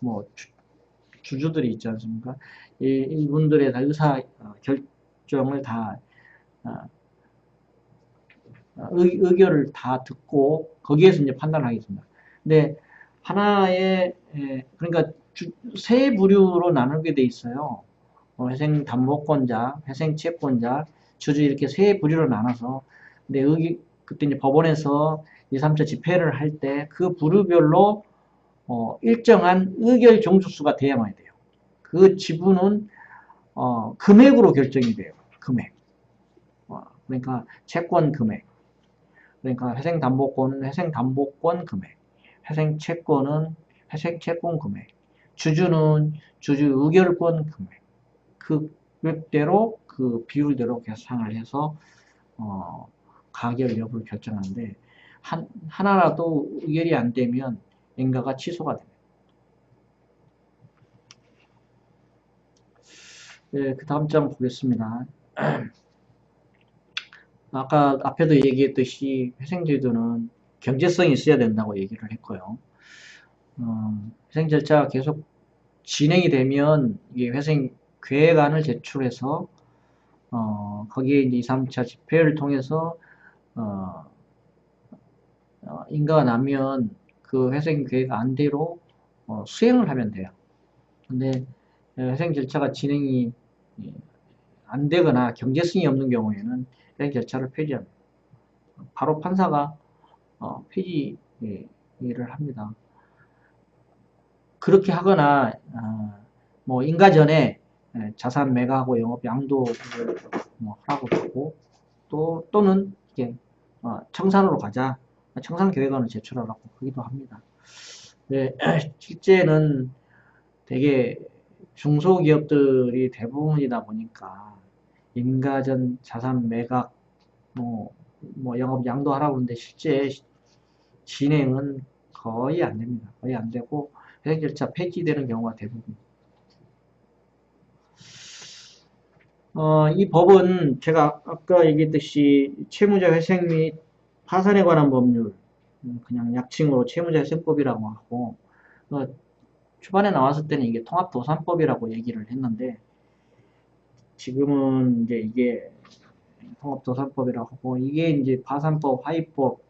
뭐 주주들이 있지 않습니까? 이분들의 다 의사 결정을 다 의견을 다 듣고 거기에서 이제 판단하겠습니다. 근데 하나의 그러니까 세 부류로 나누게 돼 있어요. 회생 담보권자, 회생 채권자, 주주 이렇게 세 부류로 나눠서 근데 그때 이제 법원에서 2, 3차 집회를 할 때 그 부류별로 일정한 의결 종수수가 돼야만 돼요. 그 지분은 금액으로 결정이 돼요. 금액. 그러니까 채권 금액. 그러니까 회생담보권은 회생담보권 금액, 회생채권은 회생채권 금액, 주주는 주주 의결권 금액, 그 금액대로 그 비율대로 계산을 해서 가결 여부를 결정하는데 하나라도 의결이 안 되면 인가가 취소가 됩니다. 네, 그 다음 장 보겠습니다. 아까 앞에도 얘기했듯이 회생제도는 경제성이 있어야 된다고 얘기를 했고요. 회생 절차가 계속 진행이 되면 이게 회생 계획안을 제출해서 거기에 이제 2, 3차 집회를 통해서 인가가 나면 그 회생 계획안대로 수행을 하면 돼요. 근데 회생 절차가 진행이 안 되거나 경제성이 없는 경우에는 회생 절차를 폐지합니다. 바로 판사가 폐지를 합니다. 그렇게 하거나 뭐 인가 전에 자산 매각하고 영업 양도를 뭐 하라고 하고 또는 이게 청산으로 가자, 청산 계획안을 제출하라고 하기도 합니다. 네, 실제는 되게 중소기업들이 대부분이다 보니까 인가 전 자산 매각 뭐 영업 양도하라고 하는데 실제 진행은 거의 안 됩니다. 거의 안 되고 회생 절차 폐지되는 경우가 대부분. 이 법은 제가 아까 얘기했듯이 채무자 회생 및 파산에 관한 법률, 그냥 약칭으로 채무자 회생법이라고 하고, 초반에 나왔을 때는 이게 통합도산법이라고 얘기를 했는데, 지금은 이제 이게 통합도산법이라고 하고, 이게 이제 파산법, 화입법,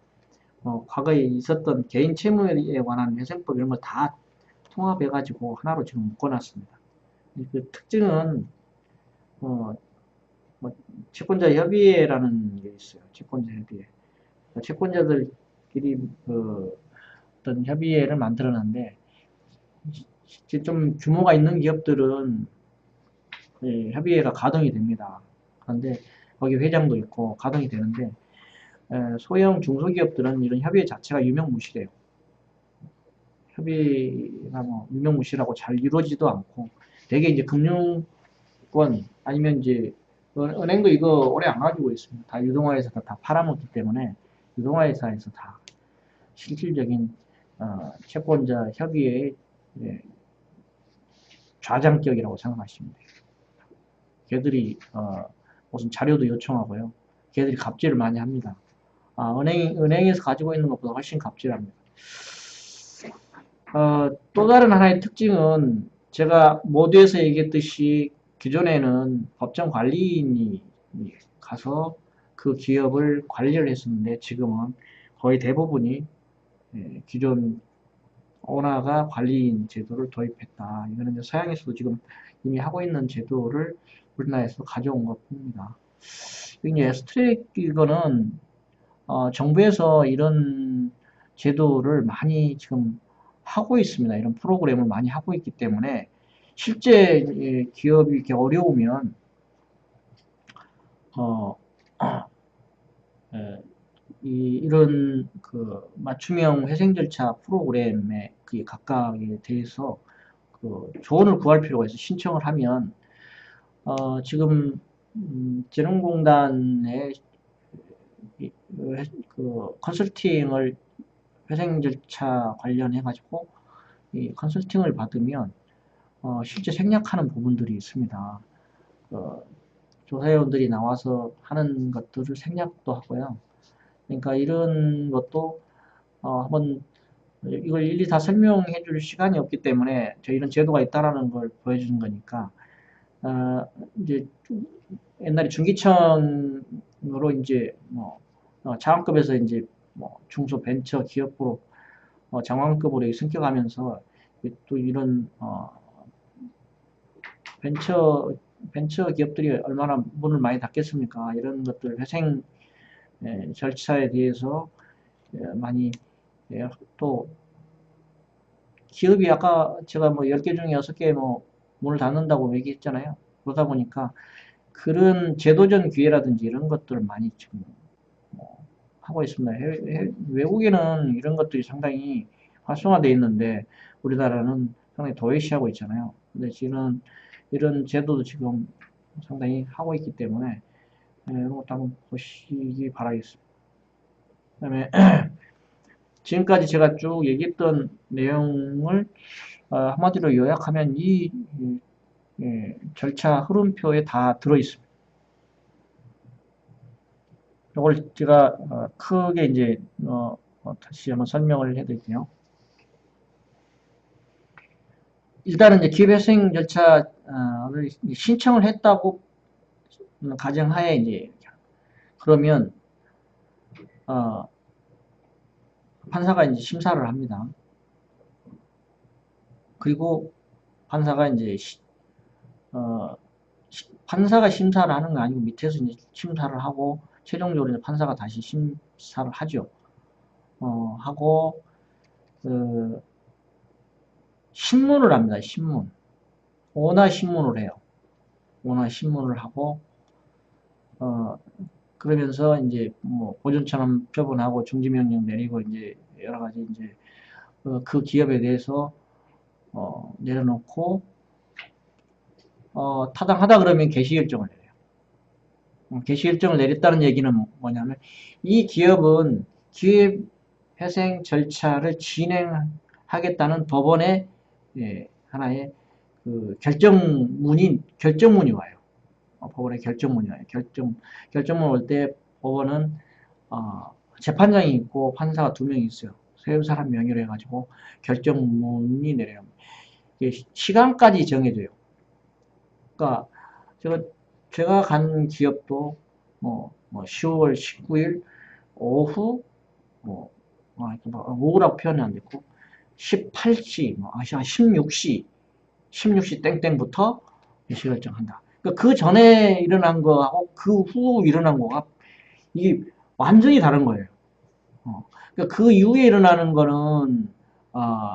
과거에 있었던 개인 채무에 관한 회생법 이런 거 다 통합해가지고 하나로 지금 묶어놨습니다. 그 특징은 채권자 협의회라는 게 있어요. 채권자 협의회. 채권자들끼리 어떤 협의회를 만들어놨는데 좀 규모가 있는 기업들은 협의회가 가동이 됩니다. 그런데 거기 회장도 있고 가동이 되는데 소형 중소기업들은 이런 협의회 자체가 유명무실해요. 협의가 뭐 유명무실하고 잘 이루어지도 않고 되게 이제 금융권 아니면 이제 은행도 이거 오래 안 가지고 있습니다. 다 유동화해서 다 팔아먹기 때문에 유동화회사에서 다 실질적인 채권자 협의회의 좌장격이라고 생각하시면 돼요. 걔들이 무슨 자료도 요청하고요. 걔들이 갑질을 많이 합니다. 은행에서 가지고 있는 것보다 훨씬 갑질합니다. 또 다른 하나의 특징은 제가 모두에서 얘기했듯이 기존에는 법정 관리인이 가서 그 기업을 관리를 했었는데 지금은 거의 대부분이 기존 오너가 관리인 제도를 도입했다. 이거는 이제 서양에서도 지금 이미 하고 있는 제도를 우리나라에서 가져온 것 뿐입니다. 이제 스트레이트 이거는 정부에서 이런 제도를 많이 지금 하고 있습니다. 이런 프로그램을 많이 하고 있기 때문에 실제 기업이 이렇게 어려우면 이런 그 맞춤형 회생 절차 프로그램에 그 각각에 대해서 그 조언을 구할 필요가 있어 신청을 하면 지금 재능공단의 그 컨설팅을 회생 절차 관련해 가지고 이 컨설팅을 받으면 실제 생략하는 부분들이 있습니다. 조사위원들이 나와서 하는 것들을 생략도 하고요. 그러니까 이런 것도 한번 이걸 일일이 다 설명해 줄 시간이 없기 때문에 이런 제도가 있다라는 걸 보여주는 거니까 이제 옛날에 중기청으로 이제 뭐 장학급에서 이제 뭐 중소 벤처 기업으로 장학급으로 승격하면서 또 이런 벤처 기업들이 얼마나 문을 많이 닫겠습니까? 이런 것들 회생 절차에 대해서 많이 또 기업이 아까 제가 뭐 10개 중에 6개 뭐 문을 닫는다고 얘기했잖아요. 그러다 보니까 그런 제도전 기회라든지 이런 것들을 많이 지금 하고 있습니다. 외국에는 이런 것들이 상당히 활성화되어 있는데 우리나라는 상당히 도외시하고 있잖아요. 근데 지금 이런 제도도 지금 상당히 하고 있기 때문에 이런 것도 한번 보시기 바라겠습니다. 그다음에 지금까지 제가 쭉 얘기했던 내용을 한마디로 요약하면 이 절차 흐름표에 다 들어있습니다. 이걸 제가 크게 이제 다시 한번 설명을 해드릴게요. 일단은 이제 기업회생 절차를 신청을 했다고 가정하에 이제 그러면 판사가 이제 심사를 합니다. 그리고 판사가 이제 판사가 심사를 하는 거 아니고 밑에서 이제 심사를 하고 최종적으로 이제 판사가 다시 심사를 하죠. 하고 신문을 합니다. 신문. 원화 신문을 해요. 원화 신문을 하고 그러면서 이제 뭐 보존처럼 처분하고 중지명령 내리고 이제 여러 가지 이제 그 기업에 대해서 내려놓고 타당하다 그러면 개시결정을 내려요. 개시결정을 내렸다는 얘기는 뭐냐면 이 기업은 기업회생 절차를 진행하겠다는 법원의 하나의 그 결정문이 와요. 법원의 결정문이 와요. 결정문 올 때 법원은 재판장이 있고 판사가 2명이 있어요. 세 사람 명의로 해가지고 결정문이 내려요. 시간까지 정해져요. 그러니까 제가 간 기업도 10월 19일 오후 오후라고 표현이 안 됐고 18시 16시 땡땡부터 개시결정한다. 그러니까 그 전에 일어난 거하고 그 후 일어난 거가 이게 완전히 다른 거예요. 그러니까 그 이후에 일어나는 거는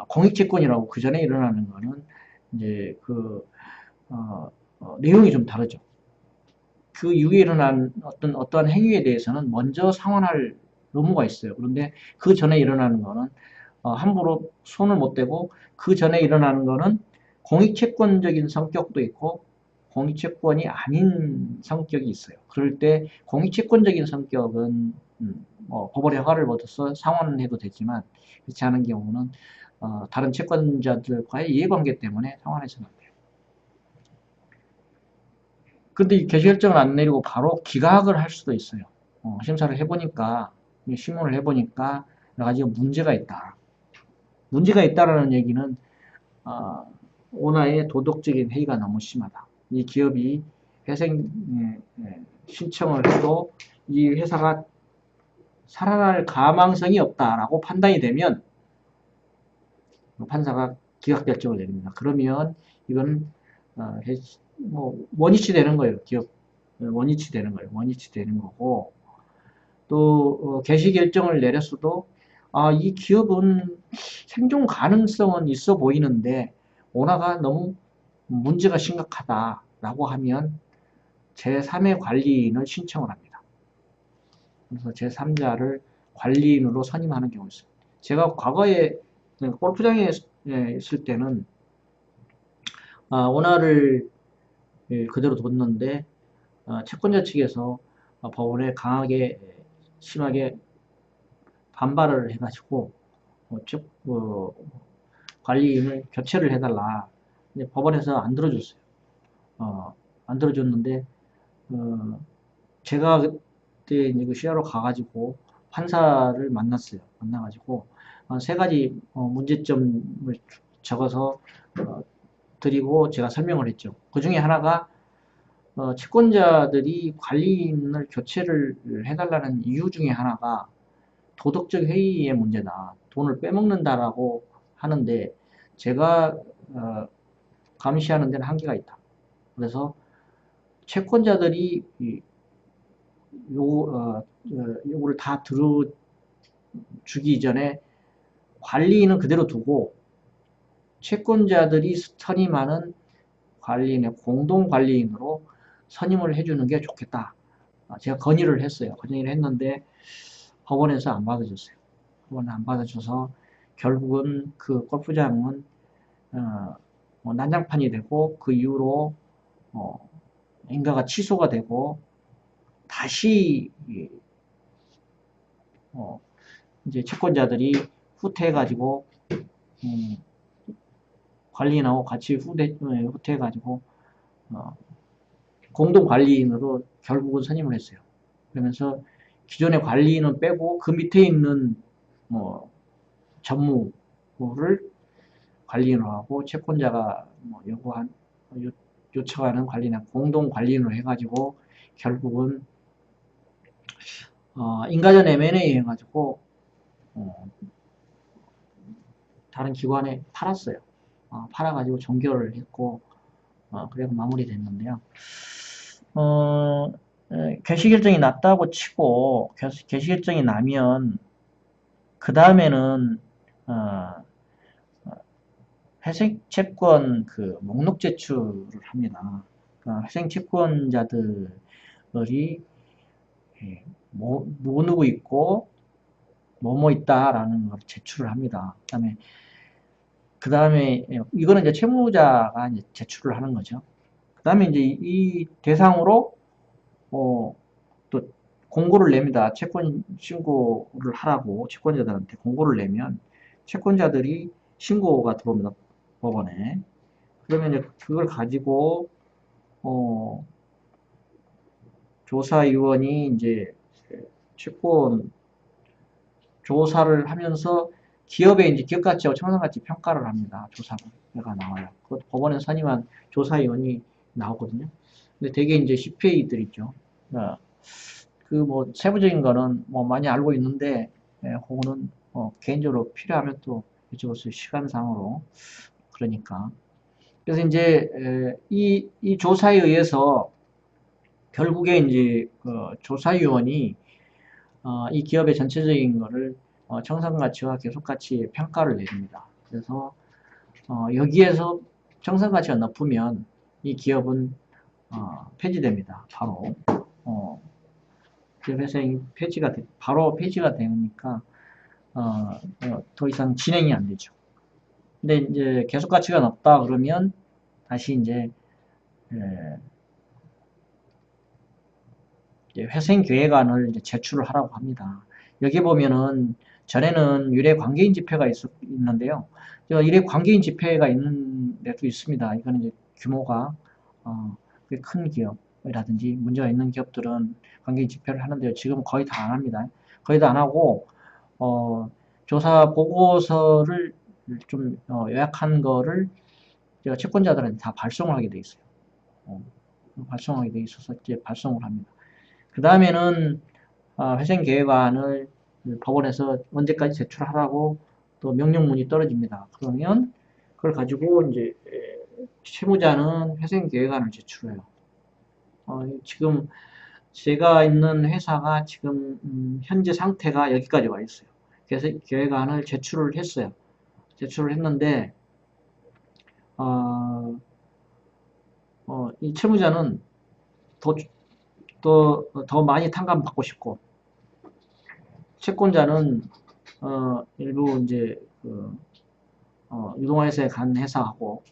공익채권이라고 그 전에 일어나는 거는 이제 내용이 좀 다르죠. 그 이후에 일어난 어떠한 행위에 대해서는 먼저 상환할 의무가 있어요. 그런데 그 전에 일어나는 거는 함부로 손을 못 대고 그 전에 일어나는 거는 공익채권적인 성격도 있고 공익채권이 아닌 성격이 있어요. 그럴 때 공익채권적인 성격은 법원의 허가를 받아서 상환을 해도 되지만 그렇지 않은 경우는 다른 채권자들과의 이해관계 때문에 상환해서는 안 돼요. 그런데 이 개시결정을 안 내리고 바로 기각을 할 수도 있어요. 심사를 해보니까 신문을 해보니까 여러 가지 문제가 있다. 문제가 있다라는 얘기는 오나의 도덕적인 해이가 너무 심하다. 이 기업이 회생 신청을 해도 이 회사가 살아날 가망성이 없다라고 판단이 되면 판사가 기각 결정을 내립니다. 그러면 이건 원위치 되는 거예요. 기업 원위치 되는 거예요. 원위치 되는 거고 또 개시 결정을 내렸어도 이 기업은 생존 가능성은 있어 보이는데 오나가 너무 문제가 심각하다라고 하면 제3의 관리인을 신청을 합니다. 그래서 제3자를 관리인으로 선임하는 경우가 있어요. 제가 과거에 골프장에 있을 때는 오나를 그대로 뒀는데 채권자 측에서 법원에 강하게 심하게 반발을 해가지고 관리인을 교체를 해달라. 근데 법원에서 안 들어줬어요. 안 들어줬는데 제가 그때 이제 그 시야로 가가지고 판사를 만났어요. 만나가지고 3가지 문제점을 적어서 드리고 제가 설명을 했죠. 그 중에 하나가 채권자들이 관리인을 교체를 해달라는 이유 중에 하나가 도덕적 해이의 문제다. 돈을 빼먹는다라고 하는데 제가 감시하는 데는 한계가 있다. 그래서 채권자들이 요거를 다 들어주기 전에 관리인은 그대로 두고 채권자들이 선임하는 관리인의 공동관리인으로 선임을 해주는 게 좋겠다. 제가 건의를 했어요. 건의를 했는데 법원에서 안 받아줬어요. 법원에 안 받아줘서 결국은 그 골프장은 난장판이 되고 그 이후로 인가가 취소가 되고 다시 이제 채권자들이 후퇴해가지고 관리인하고 같이 후퇴해가지고 공동 관리인으로 결국은 선임을 했어요. 그러면서 기존의 관리인은 빼고 그 밑에 있는 전무를 관리인으로 하고 채권자가 요청하는 관리인 공동 관리인으로 해가지고 결국은 인가전 M&A 해가지고 다른 기관에 팔았어요. 팔아가지고 종결을 했고 그래서 마무리됐는데요. 개시결정이 났다고 치고 개시결정이 나면 그 다음에는 회생채권 그 목록 제출을 합니다. 그러니까 회생채권자들이 뭐 누구 있고 뭐뭐 있다라는 걸 제출을 합니다. 그 다음에 이거는 이제 채무자가 이제 제출을 하는 거죠. 그 다음에 이제 이 대상으로 또 공고를 냅니다. 채권 신고를 하라고 채권자들한테 공고를 내면 채권자들이 신고가 들어옵니다. 법원에. 그러면 이제 그걸 가지고 조사위원이 이제 채권 조사를 하면서 기업의 이제 기업가치하고 청산가치 평가를 합니다. 조사가 나와요. 그것도 법원에 선임한 조사위원이 나오거든요. 근데 되게 이제 CPA들 있죠. 그 뭐 세부적인 거는 뭐 많이 알고 있는데 그거는 개인적으로 필요하면 또 여쭤볼 수 시간상으로 그러니까. 그래서 이제 이 조사에 의해서 결국에 이제 조사위원이 이 기업의 전체적인 거를 청산가치와 계속가치 평가를 내립니다. 그래서 여기에서 청산가치가 높으면 이 기업은 폐지됩니다. 바로 기업 회생이 바로 폐지가 되니까 더 이상 진행이 안 되죠. 근데 이제 계속가치가 높다 그러면 다시 이제 회생계획안을 이제 제출을 하라고 합니다. 여기 보면은 전에는 유례 관계인 집회가 있는데요. 유례 관계인 집회가 있는 데도 있습니다. 이거는 이제 규모가 꽤 큰 기업이라든지 문제가 있는 기업들은 관계인 집회를 하는데요. 지금 거의 다 안 합니다. 거의 다 안 하고 조사 보고서를 좀 요약한 거를 채권자들한테 다 발송을 하게 돼 있어요. 발송하게 돼 있어서 이제 발송을 합니다. 그 다음에는 회생계획안을 법원에서 언제까지 제출하라고 또 명령문이 떨어집니다. 그러면 그걸 가지고 이제 채무자는 회생계획안을 제출해요. 지금 제가 있는 회사가 지금 현재 상태가 여기까지 와 있어요. 그래서 계획안을 제출을 했어요. 제출을 했는데 이 채무자는 더 많이 탕감받고 싶고 채권자는 일부 이제 유동화회사에 간 회사하고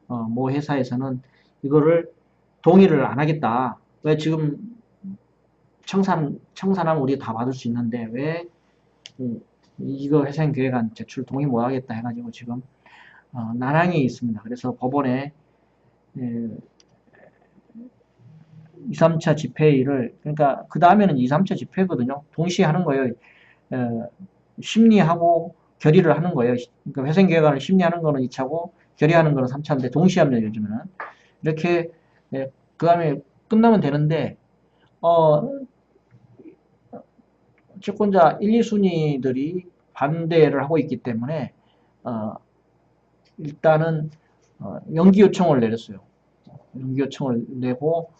모 회사에서는 이거를 동의를 안 하겠다. 왜 지금 청산하면 우리가 다 받을 수 있는데 왜 이거 회생계획안 제출 동의 못 하겠다 해가지고 지금 난항이 있습니다. 그래서 법원에 2, 3차 집회를 그러니까 그 다음에는 2, 3차 집회거든요. 동시에 하는 거예요. 심리하고 결의를 하는 거예요. 그러니까 회생계획안을 심리하는 거는 2차고 결의하는 거는 3차인데 동시에 합니다. 요즘에는. 이렇게 그 다음에 끝나면 되는데 채권자 1, 2순위들이 반대를 하고 있기 때문에 일단은 연기 요청을 내렸어요. 연기 요청을 내고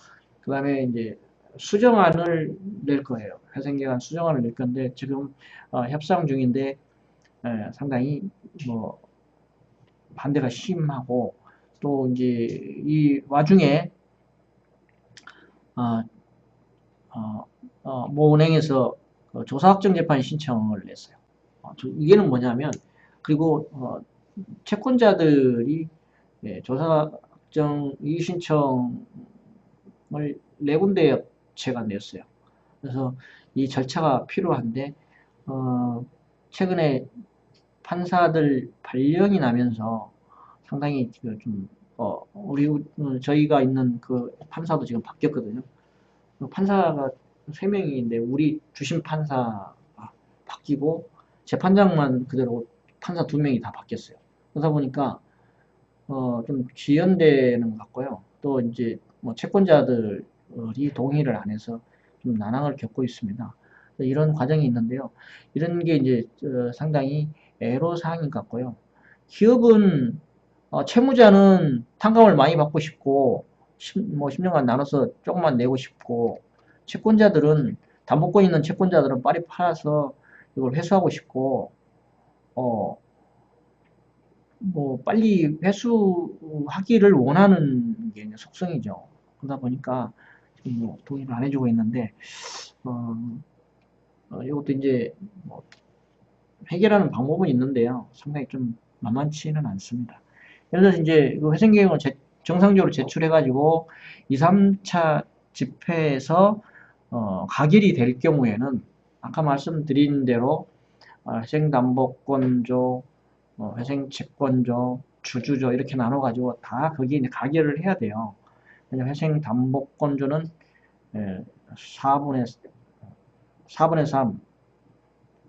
그 다음에 이제 수정안을 낼 거예요. 회생계획안 수정안을 낼 건데 지금 협상 중인데 상당히 뭐 반대가 심하고 또 이제 이 와중에 모 은행에서 조사 확정 재판 신청을 냈어요. 이게는 뭐냐면 그리고 채권자들이 조사 확정 이의 신청을 네 군데 업체가 냈어요. 그래서 이 절차가 필요한데 최근에 판사들 발령이 나면서 상당히 좀 저희가 있는 그 판사도 지금 바뀌었거든요. 판사가 3명인데 우리 주심 판사 바뀌고 재판장만 그대로 판사 2명이 다 바뀌었어요. 그러다 보니까 좀 지연되는 것 같고요. 또 이제 뭐 채권자들이 동의를 안 해서 좀 난항을 겪고 있습니다. 이런 과정이 있는데요. 이런 게 이제 상당히 애로사항인 것 같고요. 기업은 채무자는 탕감을 많이 받고 싶고 10년간 나눠서 조금만 내고 싶고 채권자들은 담보권 있는 채권자들은 빨리 팔아서 이걸 회수하고 싶고 뭐 빨리 회수하기를 원하는 게 속성이죠. 그러다 보니까 지금 뭐 동의를 안 해주고 있는데 이것도 이제 뭐 해결하는 방법은 있는데요. 상당히 좀 만만치는 않습니다. 예를 들어서 이제 그 회생계획을 정상적으로 제출해가지고 2, 3차 집회에서 가결이 될 경우에는 아까 말씀드린 대로 회생담보권조, 회생채권조, 주주조 이렇게 나눠가지고 다 거기에 이제 가결을 해야 돼요. 왜냐면 회생담보권조는 4분의 3,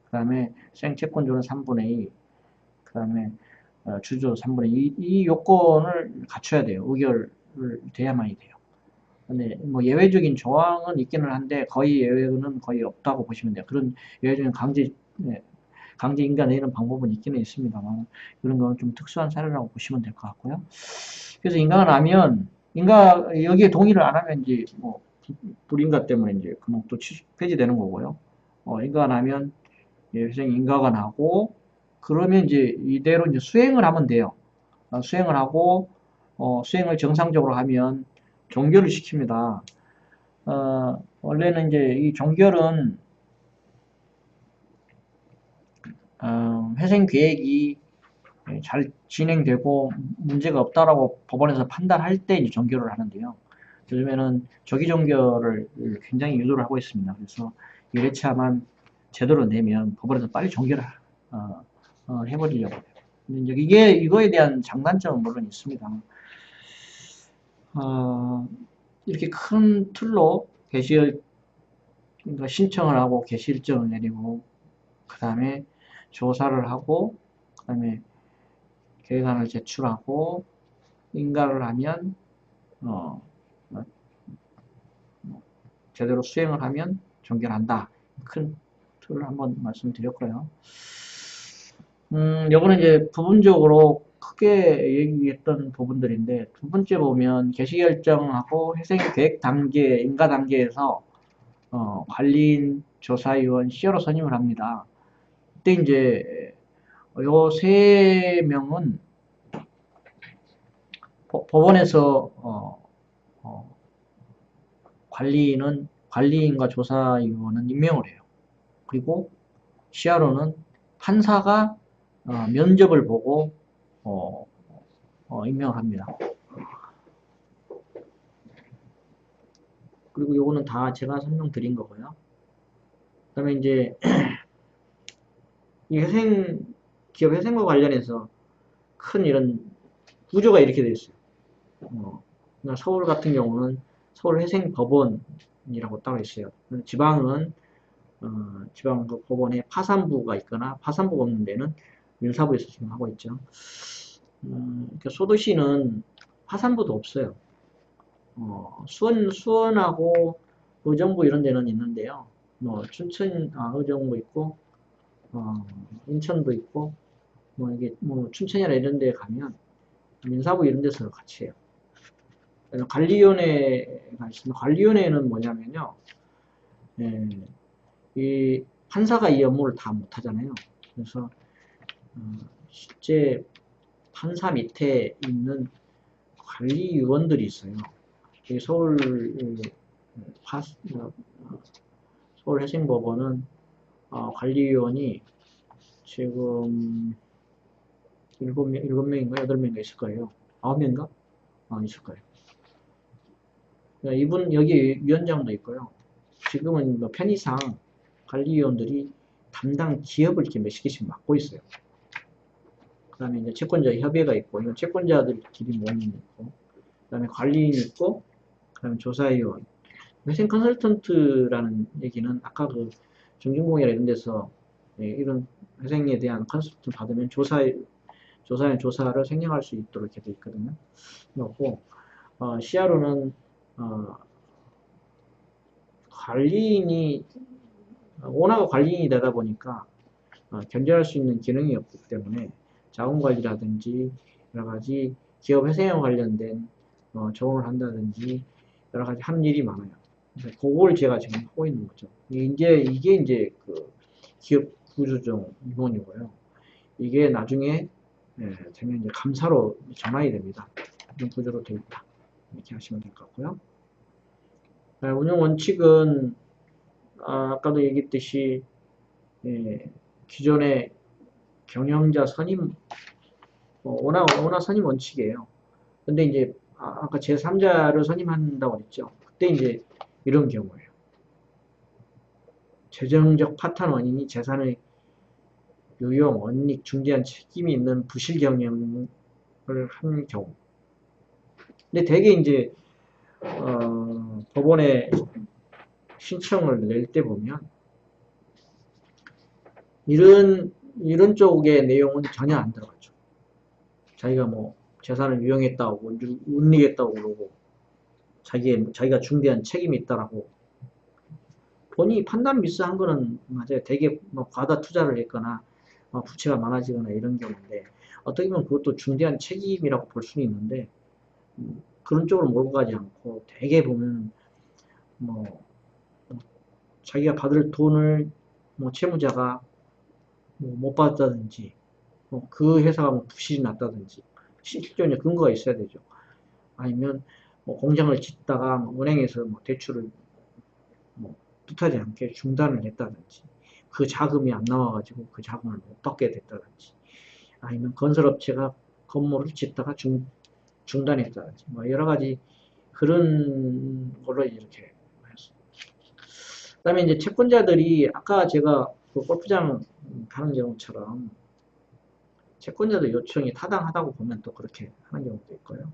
그 다음에 생채권조는 3분의 2, 그 다음에 주조 3분의 2, 이 요건을 갖춰야 돼요. 의결을 돼야만이 돼요. 근데 뭐 예외적인 조항은 있기는 한데 거의 예외는 거의 없다고 보시면 돼요. 그런 예외적인 강제 인가 내는 방법은 있기는 있습니다만 그런 거는 좀 특수한 사례라고 보시면 될 것 같고요. 그래서 인가가 나면 여기에 동의를 안 하면 이제 뭐 불인가 때문에 이제 금액도 폐지되는 거고요. 인가가 나면 회생 인가가 나고 그러면 이제 이대로 이제 수행을 하면 돼요. 수행을 하고 수행을 정상적으로 하면 종결을 시킵니다. 원래는 이제 이 종결은 회생 계획이 잘 진행되고 문제가 없다라고 법원에서 판단할 때 이제 종결을 하는데요. 요즘에는 조기 종결을 굉장히 유도를 하고 있습니다. 그래서 1회차만 제대로 내면 법원에서 빨리 종결을 해버리려고 해요. 근데 이제 이거에 대한 장단점은 물론 있습니다. 이렇게 큰 틀로 그러니까 신청을 하고 개시일정을 내리고 그 다음에 조사를 하고 그 다음에 계획안을 제출하고 인가를 하면 어, 제대로 수행을 하면 종결한다. 큰 틀을 한번 말씀드렸고요. 요거는 이제 부분적으로 크게 얘기했던 부분들인데 두 번째 보면 개시결정하고 회생계획 단계, 인가 단계에서 관리인, 조사위원, CRO 선임을 합니다. 그때 이제 요 세 명은 법원에서 관리인과 조사위원은 임명을 해요. 그리고 CRO는 판사가 면접을 보고 임명을 합니다. 그리고 요거는 다 제가 설명드린 거고요. 그 다음에 이제 이 기업 회생과 관련해서 큰 이런 구조가 이렇게 되어 있어요. 서울 같은 경우는 서울회생법원이라고 따로 있어요. 지방은 지방 그 법원에 파산부가 있거나 파산부가 없는 데는 민사부에서 지금 하고 있죠. 그러니까 소도시는 파산부도 없어요. 수원하고 의정부 이런 데는 있는데요. 뭐 의정부 있고 인천도 있고 이게 춘천이나 이런 데 가면 민사부 이런 데서 같이 해요. 관리위원회가 있습니다. 관리위원회는 뭐냐면요. 이 판사가 이 업무를 다 못하잖아요. 그래서 실제 판사 밑에 있는 관리위원들이 있어요. 서울회생법원은 관리위원이 지금 7명인가 8명인가 있을 거예요. 9명인가? 있을 거예요. 이분 여기 위원장도 있고요. 지금은 뭐 편의상 관리위원들이 담당 기업을 이렇게 몇십 개씩 맡고 있어요. 그 다음에 이제 채권자 협의회가 있고, 이건 채권자들끼리 모임이 있고, 그 다음에 관리인이 있고, 그 다음에 조사위원. 회생 컨설턴트라는 얘기는 아까 그 정진공이나 이런 데서 이런 회생에 대한 컨설턴트 받으면 조사위원 조사를 생략할 수 있도록 이렇게 돼 있거든요. 그렇고, CRO는 관리인이 오너가 관리인이 되다 보니까 견제할 수 있는 기능이 없기 때문에 자본관리라든지 여러가지 기업 회생에 관련된 조언을 한다든지 여러가지 하는 일이 많아요. 그래서 그걸 제가 지금 하고 있는 거죠. 이게 이제 그 기업 구조적 임원이고요. 이게 나중에 되면 이제 감사로 전환이 됩니다. 이런 구조로 되어 있다. 이렇게 하시면 될 것 같고요. 운영 원칙은 아까도 얘기했듯이 기존의 경영자 선임 워낙 선임 원칙이에요. 근데 이제 아까 제3자를 선임한다고 그랬죠. 그때 이제 이런 경우예요. 재정적 파탄 원인이 재산의 유용, 원익, 중대한 책임이 있는 부실 경영을 한 경우. 근데 대개 이제 법원에 신청을 낼 때 보면 이런 쪽의 내용은 전혀 안 들어가죠. 자기가 뭐 재산을 유용했다고 운리겠다고 그러고 자기가 중대한 책임이 있다라고 본인이 판단 미스한 거는 맞아요. 되게 뭐 과다 투자를 했거나 부채가 많아지거나 이런 경우인데 어떻게 보면 그것도 중대한 책임이라고 볼 수는 있는데 그런 쪽으로 몰고 가지 않고 되게 보면 뭐 자기가 받을 돈을 뭐 채무자가 못 받았다든지 그 회사가 뭐 부실이 났다든지 실질적인 근거가 있어야 되죠. 아니면 뭐 공장을 짓다가 은행에서 뭐 대출을 뭐 뜻하지 않게 중단을 했다든지 그 자금이 안 나와가지고 그 자금을 못 받게 됐다든지 아니면 건설업체가 건물을 짓다가 중단했다든지 뭐 여러 가지 그런 걸로 이렇게 했습니다. 그 다음에 이제 채권자들이 아까 제가 그 골프장 가는 경우처럼 채권자들 요청이 타당하다고 보면 또 그렇게 하는 경우도 있고요.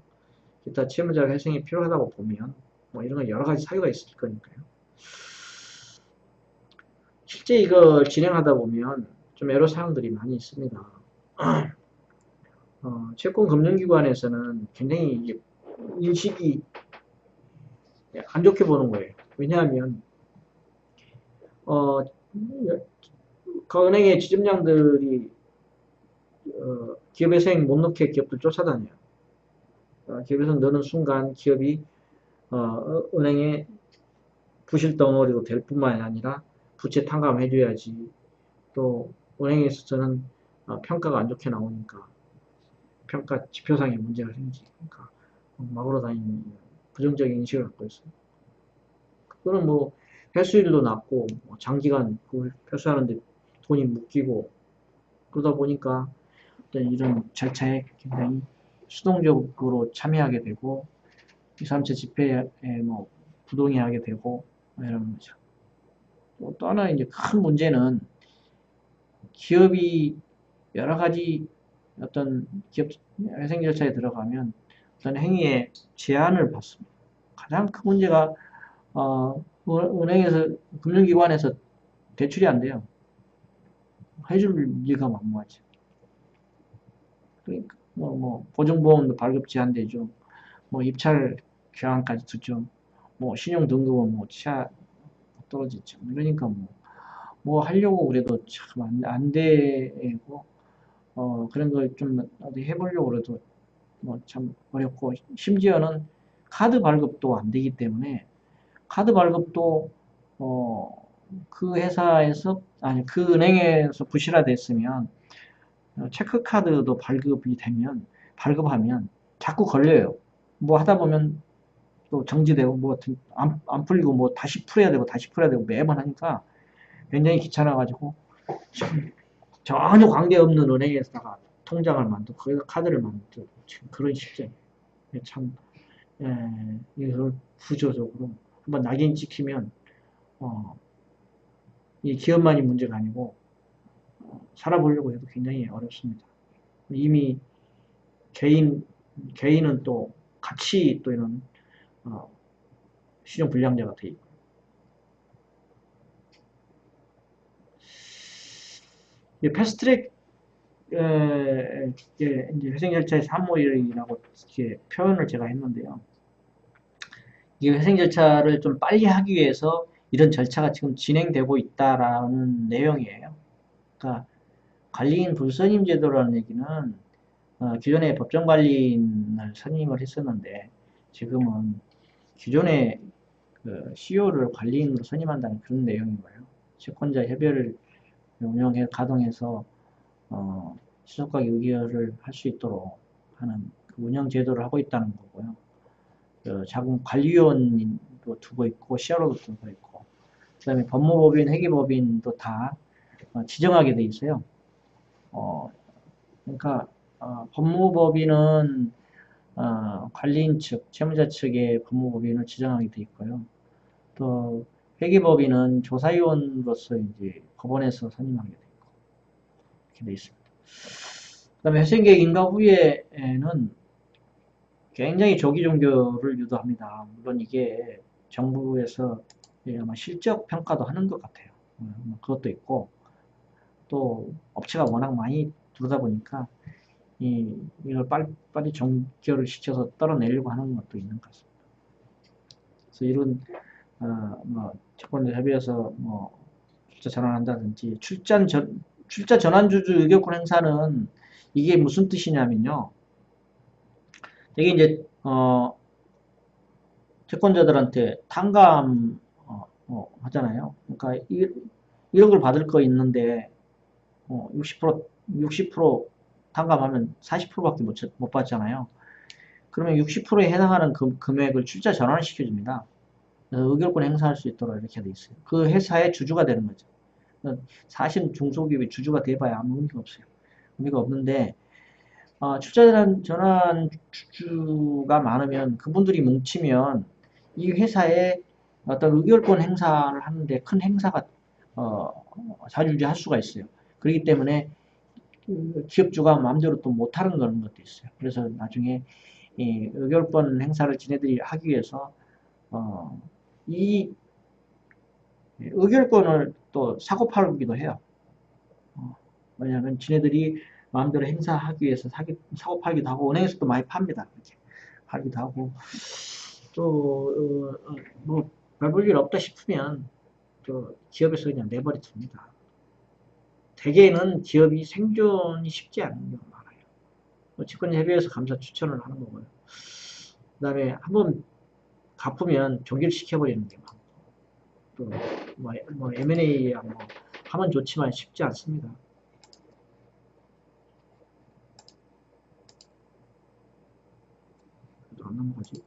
기타 채무자 회생이 필요하다고 보면 뭐 이런 거 여러 가지 사유가 있을 거니까요. 실제 이거 진행하다 보면 좀 애로사항들이 많이 있습니다. 채권금융기관에서는 굉장히 이게 인식이 안 좋게 보는 거예요. 왜냐하면 그 은행의 지점장들이 기업회생 못 넣게 기업들 쫓아다녀요. 기업회생 넣는 순간 기업이 은행의 부실 덩어리로 될 뿐만 아니라 부채 탕감해줘야지. 또 은행에서는 평가가 안 좋게 나오니까 평가 지표상의 문제가 생기니까 막으로 다니는 부정적인 인식을 갖고 있어요. 그거는 뭐 회수율도 낮고 장기간 그걸 회수하는데 돈이 묶이고 그러다 보니까 어떤 이런 절차에 굉장히 수동적으로 참여하게 되고 2, 3차 집회에 뭐 부동의하게 되고 이런 거죠. 또 하나 이제 큰 문제는 기업이 여러 가지 어떤 기업 회생 절차에 들어가면 어떤 행위에 제한을 받습니다. 가장 큰 문제가 은행에서 금융기관에서 대출이 안 돼요. 해줄 리가 만무하죠. 그러니까 보증보험도 발급 제한되죠. 뭐 입찰 경항까지 두죠. 뭐 신용 등급은 뭐 치아 떨어지죠. 그러니까 뭐 하려고 그래도 참 안 되고 그런 걸 좀 어디 해보려고 그래도 뭐 참 어렵고 심지어는 카드 발급도 안 되기 때문에 카드 발급도 그 회사에서 아니 그 은행에서 부실화됐으면 체크카드도 발급하면 자꾸 걸려요. 뭐 하다 보면 또 정지되고 뭐 안 풀리고 뭐 다시 풀어야 되고 매번 하니까 굉장히 귀찮아가지고 지금 전혀 관계없는 은행에다가 통장을 만들고 거기다 카드를 만들고 지금 그런 실정이에요. 참 이걸 구조적으로 한번 낙인 찍히면 이 기업만이 문제가 아니고 살아보려고 해도 굉장히 어렵습니다. 이미 개인은 또 같이 또 이런 신용 불량자가 돼 있고. 패스트트랙 이제 회생 절차의 산모일이라고 이렇게 표현을 제가 했는데요. 이 회생 절차를 좀 빨리 하기 위해서 이런 절차가 지금 진행되고 있다라는 내용이에요. 그러니까 관리인 불선임 제도라는 얘기는 기존에 법정관리인을 선임을 했었는데 지금은 기존의 그 CEO를 관리인으로 선임한다는 그런 내용인 거예요. 채권자 협의를 운영해 가동해서 시속하게 의결을 할 수 있도록 하는 그 운영 제도를 하고 있다는 거고요. 자금 관리위원도 두고 있고 CRO도 두고 있고 그다음에 법무법인, 회계법인도 다 지정하게 돼 있어요. 그러니까 법무법인은 관리인 측, 채무자 측의 법무법인을 지정하게 돼 있고요. 또 회계법인은 조사위원으로서 이제 법원에서 선임하게 돼 있고 이렇게 돼 있습니다. 그다음에 회생계획 인가 후에는 굉장히 조기 종결을 유도합니다. 물론 이게 정부에서 아마 실적 평가도 하는 것 같아요. 그것도 있고 또 업체가 워낙 많이 들어오다 보니까 이걸 빨리 종결을 시켜서 떨어내려고 하는 것도 있는 것 같습니다. 그래서 이런 채권자 협의에서 출자 전환한다든지 출자 전환 주주 의결권 행사는 이게 무슨 뜻이냐면요. 이게 이제 채권자들한테 탕감 하잖아요. 그러니까 이런 걸 받을 거 있는데 60% 탕감하면 40%밖에 못 받잖아요. 그러면 60%에 해당하는 금액을 출자 전환을 시켜줍니다. 그래서 의결권 행사할 수 있도록 이렇게 돼 있어요. 그 회사의 주주가 되는 거죠. 사실 중소기업이 주주가 돼봐야 아무 의미가 없어요. 의미가 없는데 출자 전환 주주가 많으면 그분들이 뭉치면 이 회사에 어떤 의결권 행사를 하는데 큰 행사가 자주할 수가 있어요. 그렇기 때문에 기업주가 마음대로 또 못하는 그런 것도 있어요. 그래서 나중에 이 의결권 행사를 지네들이 하기 위해서 이 의결권을 또 사고 팔기도 해요. 왜냐하면 지네들이 마음대로 행사하기 위해서 사고 팔기도 하고 은행에서도 많이 팝니다. 이렇게 팔기도 하고 또 뭐 별 볼 일 없다 싶으면 또 기업에서 그냥 내버려 둡니다. 대개는 기업이 생존이 쉽지 않은 경우가 많아요. 채권자 협의회에서 감사 추천을 하는 거고요. 그 다음에 한번 갚으면 종결시켜버리는 게 많고 또 M&A야 하면 좋지만 쉽지 않습니다. 안 넘어가지.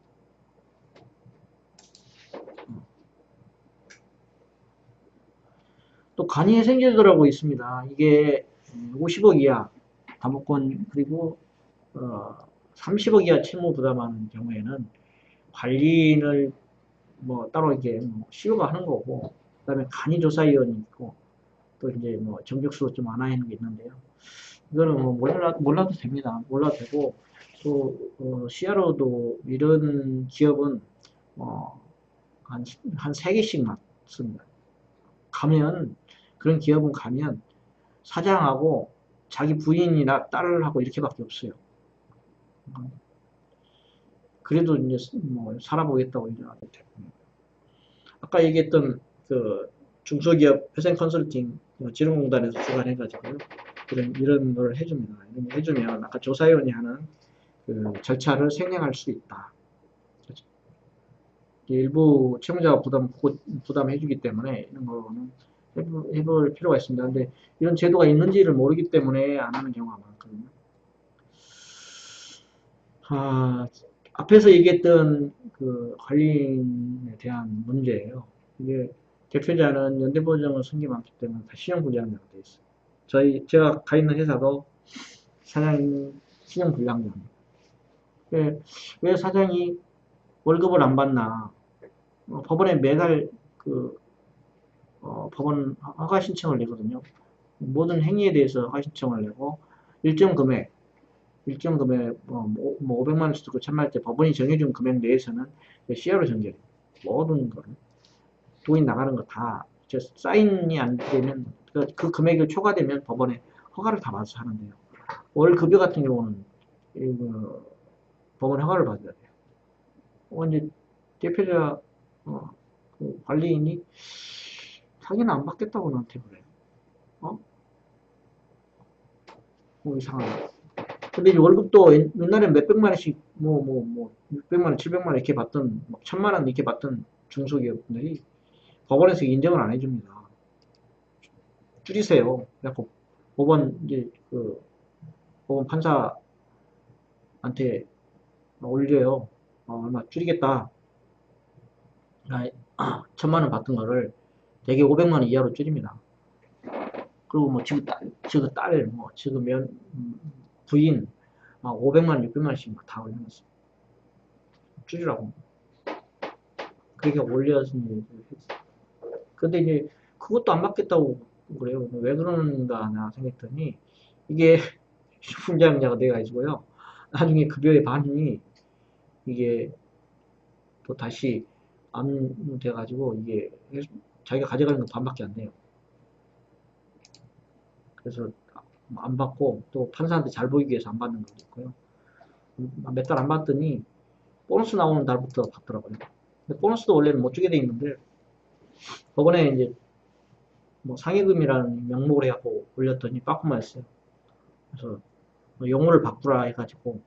또 간이회생제도라고 있습니다. 이게 50억 이하 담보권 그리고 30억 이하 채무 부담하는 경우에는 관리인을 따로 이렇게 CEO가 하는 거고 그다음에 간이조사위원이 있고 또 이제 정적수로 좀 안 하는 게 있는데요. 이거는 몰라도 됩니다. 몰라도 되고 또 CRO도 이런 기업은 한 3개씩 맞습니다. 그런 기업은 가면 사장하고 자기 부인이나 딸하고 이렇게밖에 없어요. 그래도 이제 살아보겠다고 이제 아까 얘기했던 그 중소기업 회생 컨설팅 지능공단에서 주관해가지고요. 이런 걸 해줍니다. 이런 걸 해주면 아까 조사위원이 하는 그 절차를 생략할 수 있다. 일부 채무자가 부담해주기 때문에 이런 거는 해볼 필요가 있습니다. 근데 이런 제도가 있는지를 모르기 때문에 안 하는 경우가 많거든요. 앞에서 얘기했던 그 관리인에 대한 문제예요. 이게 대표자는 연대보증을 승계받기 때문에 다 신용불량자가 돼 있어요. 제가 가 있는 회사도 사장이 신용불량자입니다. 왜 사장이 월급을 안 받나? 법원에 매달 법원 허가 신청을 내거든요. 모든 행위에 대해서 허가 신청을 내고 일정 금액, 뭐 500만 원씩 듣고 1000만 원대 법원이 정해준 금액 내에서는 CR로 전개해요. 모든 거를 돈이 나가는 거 다 사인이 안 되면 그 금액이 초과되면 법원에 허가를 다 받아서 하는데요. 월 급여 같은 경우는 법원 허가를 받아야 돼요. 이제 대표자 그 관리인이 자기는 안 받겠다고 나한테 그래요. 이상하다. 근데 이제 월급도 옛날에 몇백만 원씩 600만 원, 700만 원 이렇게 받던 1000만 원 이렇게 받던 중소기업들이 법원에서 인정을 안 해줍니다. 줄이세요. 그래갖고 법원 이제 법원 판사한테 올려요. 얼마 줄이겠다. 1000만 원 받던 거를 대개 500만 원 이하로 줄입니다. 그리고 뭐 지금 지금 부인 500만 원, 600만 원씩 다 올려놨어요. 줄이라고. 그게 올려서 근데 이제 그것도 안 받겠다고 그래요. 왜 그러는가 나 생각했더니 이게 분자자가 돼가지고요. 나중에 급여의 반이 이게 또 다시 안 돼가지고 이게 자기가 가져가는 건 반밖에 안 돼요. 그래서 안 받고 또 판사한테 잘 보이기 위해서 안 받는 것도 있고요. 몇 달 안 받더니 보너스 나오는 달부터 받더라고요. 근데 보너스도 원래는 못 주게 돼 있는데 법원에 이제 뭐 상해금이라는 명목을 해갖고 올렸더니 빠꾸만 했어요. 그래서 용어를 바꾸라 해가지고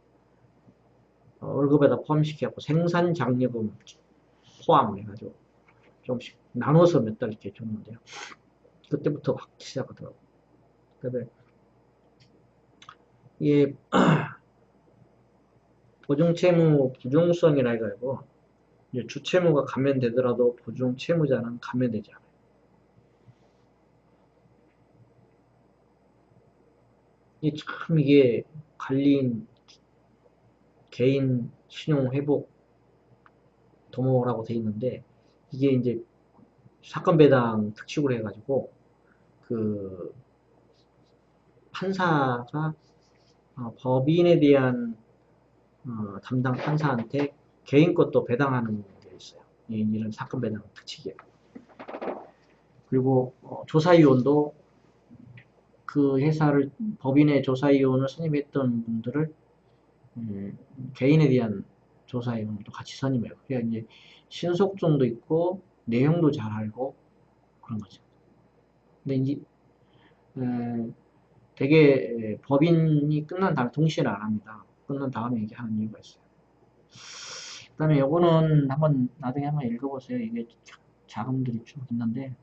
월급에다 포함시켜갖고 생산장려금 포함을 해가지고 조금씩 나눠서 몇 달 이렇게 줬는데요. 그때부터 막 시작하더라고요. 그래서 이게 보증채무 부중성이라 해가지고 이제 주채무가 감면되더라도 보증채무자는 감면되지 않아요. 이게 관리인 개인 신용회복 도모라고 돼 있는데 이게 이제 사건 배당 특칙으로 해가지고 그 판사가 법인에 대한 담당 판사한테 개인 것도 배당하는 게 있어요. 이런 사건 배당 특칙이에요. 그리고 조사위원도 그 회사를 법인의 조사위원을 선임했던 분들을 개인에 대한 조사위원도 같이 선임해요. 그래야 이제 신속성도 있고 내용도 잘 알고 그런 거죠. 근데 이제 되게 법인이 끝난 다음에 동시에는 안 합니다. 끝난 다음에 이게 하는 이유가 있어요. 그다음에 요거는 나중에 한번 읽어보세요. 이게 자금들이 쭉 있는데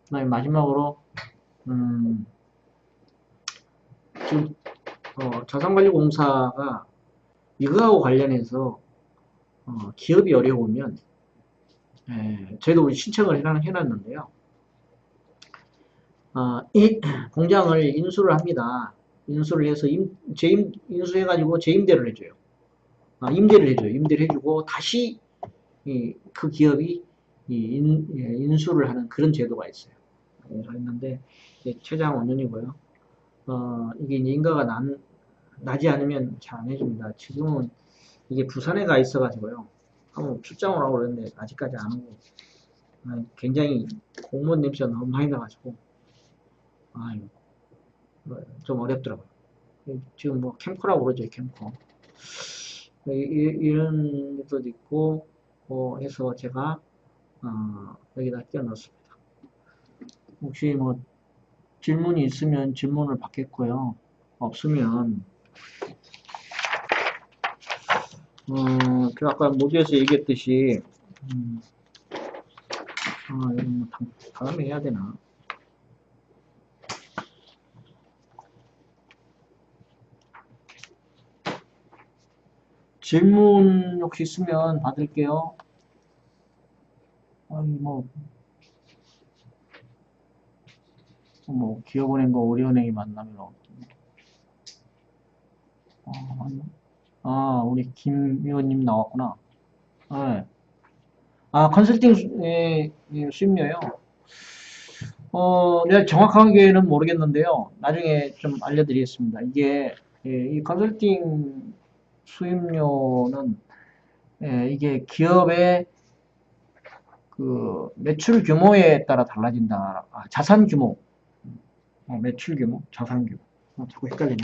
그다음에 마지막으로 지금 자산관리공사가 이거하고 관련해서 기업이 어려우면 저희도 우리 신청을 해놨는데요. 이 공장을 인수를 합니다. 인수를 해서 인수해가지고 재임대를 해줘요. 임대를 해줘요. 임대를 해주고 다시 그 기업이 인수를 하는 그런 제도가 있어요. 했는데 최장 5년이고요. 이게 이제 인가가 나지 않으면 잘 안 해줍니다. 지금은 이게 부산에 가 있어가지고요. 한번 출장을 하고 그랬는데 아직까지 안 오고 굉장히 공무원 냄새가 너무 많이 나가지고 좀 어렵더라고요. 지금 뭐 캠코라고 그러죠, 캠코. 이런 것도 있고 해서 제가 여기다 끼워 넣었습니다. 혹시 뭐 질문이 있으면 질문을 받겠고요. 없으면 제가 아까 모두에서 얘기했듯이 이거 뭐 다음에 해야 되나? 질문 혹시 있으면 받을게요. 아니, 기업은행과 우리은행이 만나면, 맞나? 우리 김 의원님 나왔구나. 네. 컨설팅 수임료요. 내가 정확하게는 모르겠는데요. 나중에 좀 알려드리겠습니다. 이 컨설팅 수임료는, 이게 기업의 그 매출 규모에 따라 달라진다. 자산 규모, 매출 규모, 자산 규모. 자꾸 헷갈리네.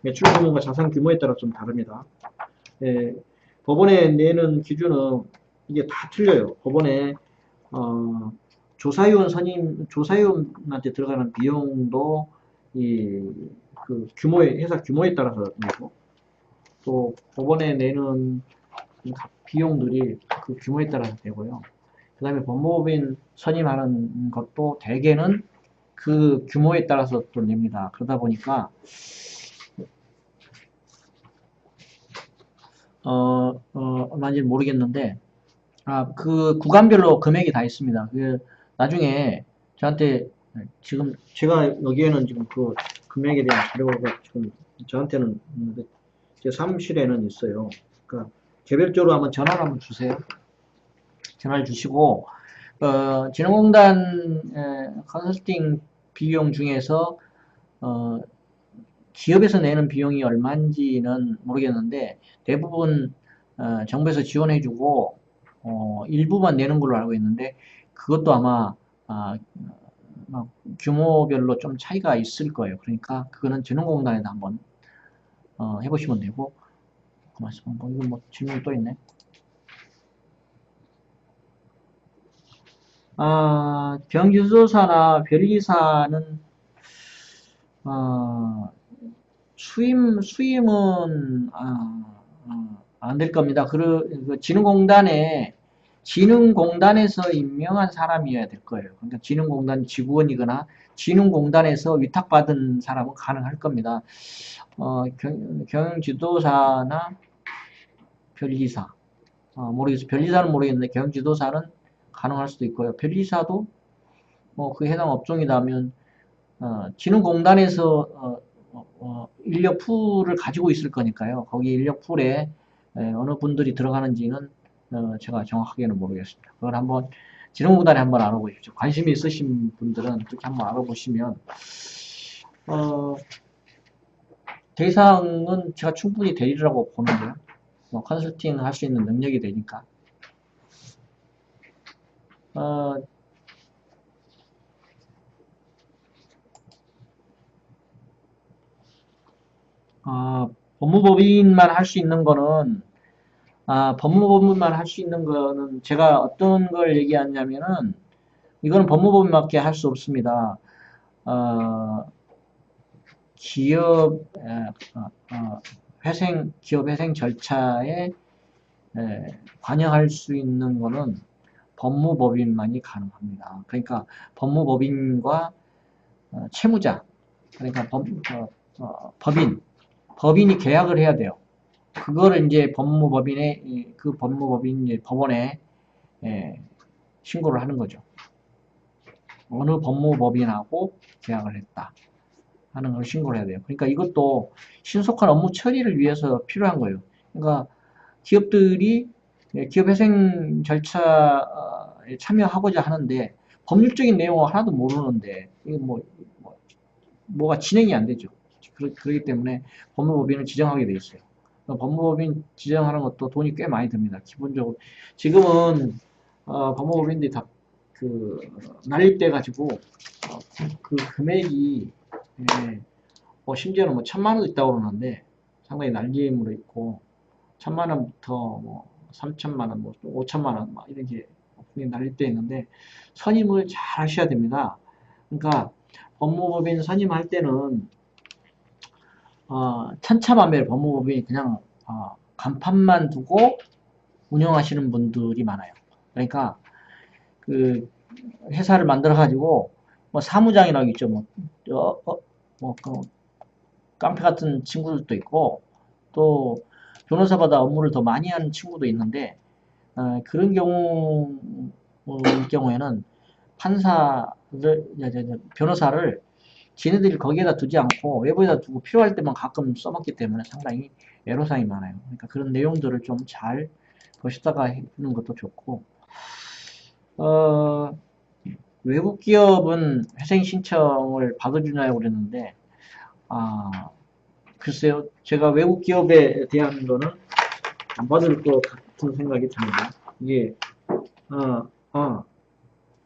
매출 규모가 자산 규모에 따라 좀 다릅니다. 예, 법원에 내는 기준은 이게 다 틀려요. 법원에 조사위원한테 들어가는 비용도 그 회사 규모에 따라서 내고, 또 법원에 내는 각 비용들이 그 규모에 따라서 되고요. 그 다음에 법무법인 선임하는 것도 대개는 그 규모에 따라서 또 냅니다. 그러다 보니까 얼마인지 모르겠는데, 그 구간별로 금액이 다 있습니다. 나중에 저한테 지금 제가 여기에는 지금 그 금액에 대한 자료가 지금 저한테는 있는데 제 사무실에는 있어요. 그러니까 개별적으로 전화를 주세요. 전화를 주시고 진흥공단 컨설팅 비용 중에서 기업에서 내는 비용이 얼마인지는 모르겠는데 대부분 정부에서 지원해주고 일부만 내는 걸로 알고 있는데 그것도 아마 규모별로 좀 차이가 있을 거예요. 그러니까 그거는 진흥공단에다 한번 해보시면 되고. 이거 질문이 또 있네. 경주조사나 변리사는 수임은 안 될 겁니다. 진흥공단에서 임명한 사람이어야 될 거예요. 그러니까 진흥공단 직원이거나 진흥공단에서 위탁받은 사람은 가능할 겁니다. 경영지도사나 변리사 모르겠어요. 변리사는 모르겠는데 경영지도사는 가능할 수도 있고요. 변리사도 그 해당 업종이라면 진흥공단에서 인력풀을 가지고 있을 거니까요. 거기 인력풀에 어느 분들이 들어가는지는 제가 정확하게는 모르겠습니다. 그걸 한번 진흥공단에 한번 알아보십시오. 관심이 있으신 분들은 그렇게 한번 알아보시면 대상은 제가 충분히 되리라고 보는데요. 컨설팅 할 수 있는 능력이 되니까. 법무법인만 할 수 있는 거는 법무법인만 할 수 있는 거는 제가 어떤 걸 얘기하냐면은 이거는 법무법인밖에 할 수 없습니다. 기업 회생 절차에 관여할 수 있는 거는 법무법인만이 가능합니다. 그러니까 법무법인과 채무자, 그러니까 법인이 계약을 해야 돼요. 그거를 이제 법무법인 법원에 신고를 하는 거죠. 어느 법무법인하고 계약을 했다 하는 걸 신고를 해야 돼요. 그러니까 이것도 신속한 업무 처리를 위해서 필요한 거예요. 그러니까 기업들이 기업회생 절차에 참여하고자 하는데 법률적인 내용을 하나도 모르는데 이게 뭐가 진행이 안 되죠. 그렇기 때문에 법무법인을 지정하게 돼 있어요. 법무법인 지정하는 것도 돈이 꽤 많이 듭니다. 기본적으로 지금은 법무법인들이 다 난립돼 가지고 그 금액이 심지어는 1,000만 원도 있다고 그러는데 상당히 난림으로 있고 1,000만 원부터 3,000만 원, 5,000만 원 이렇게 난립돼 있는데 선임을 잘 하셔야 됩니다. 그러니까 법무법인 선임할 때는 천차만별 법무법인이 그냥 간판만 두고 운영하시는 분들이 많아요. 그러니까 그 회사를 만들어 가지고 사무장이라고 있죠. 깡패 같은 친구들도 있고 또 변호사보다 업무를 더 많이 하는 친구도 있는데 그런 경우 경우에는 변호사를 지네들이 거기에다 두지 않고 외부에다 두고 필요할 때만 가끔 써먹기 때문에 상당히 애로사항이 많아요. 그러니까 그런 내용들을 좀 잘 보시다가 해주는 것도 좋고, 외국 기업은 회생 신청을 받아주냐고 그랬는데, 글쎄요. 제가 외국 기업에 대한 거는 안 받을 것 같은 생각이 듭니다. 이게, 어,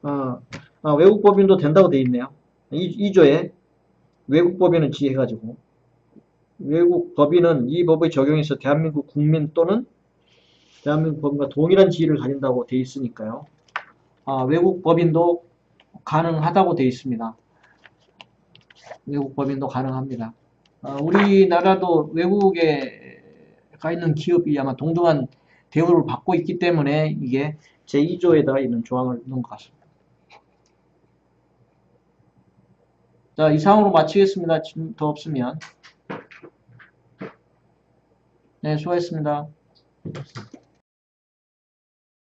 어, 외국 법인도 된다고 돼 있네요. 2조에 외국 법인을 지해가지고, 외국 법인은 이 법의 적용에서 대한민국 국민 또는 대한민국 법인과 동일한 지위를 가진다고 돼 있으니까요. 외국 법인도 가능하다고 돼 있습니다. 외국 법인도 가능합니다. 우리나라도 외국에 가 있는 기업이 아마 동등한 대우를 받고 있기 때문에 이게 제2조에다 있는 조항을 넣은 것 같습니다. 자, 이상으로 마치겠습니다. 지금 더 없으면. 네, 수고했습니다.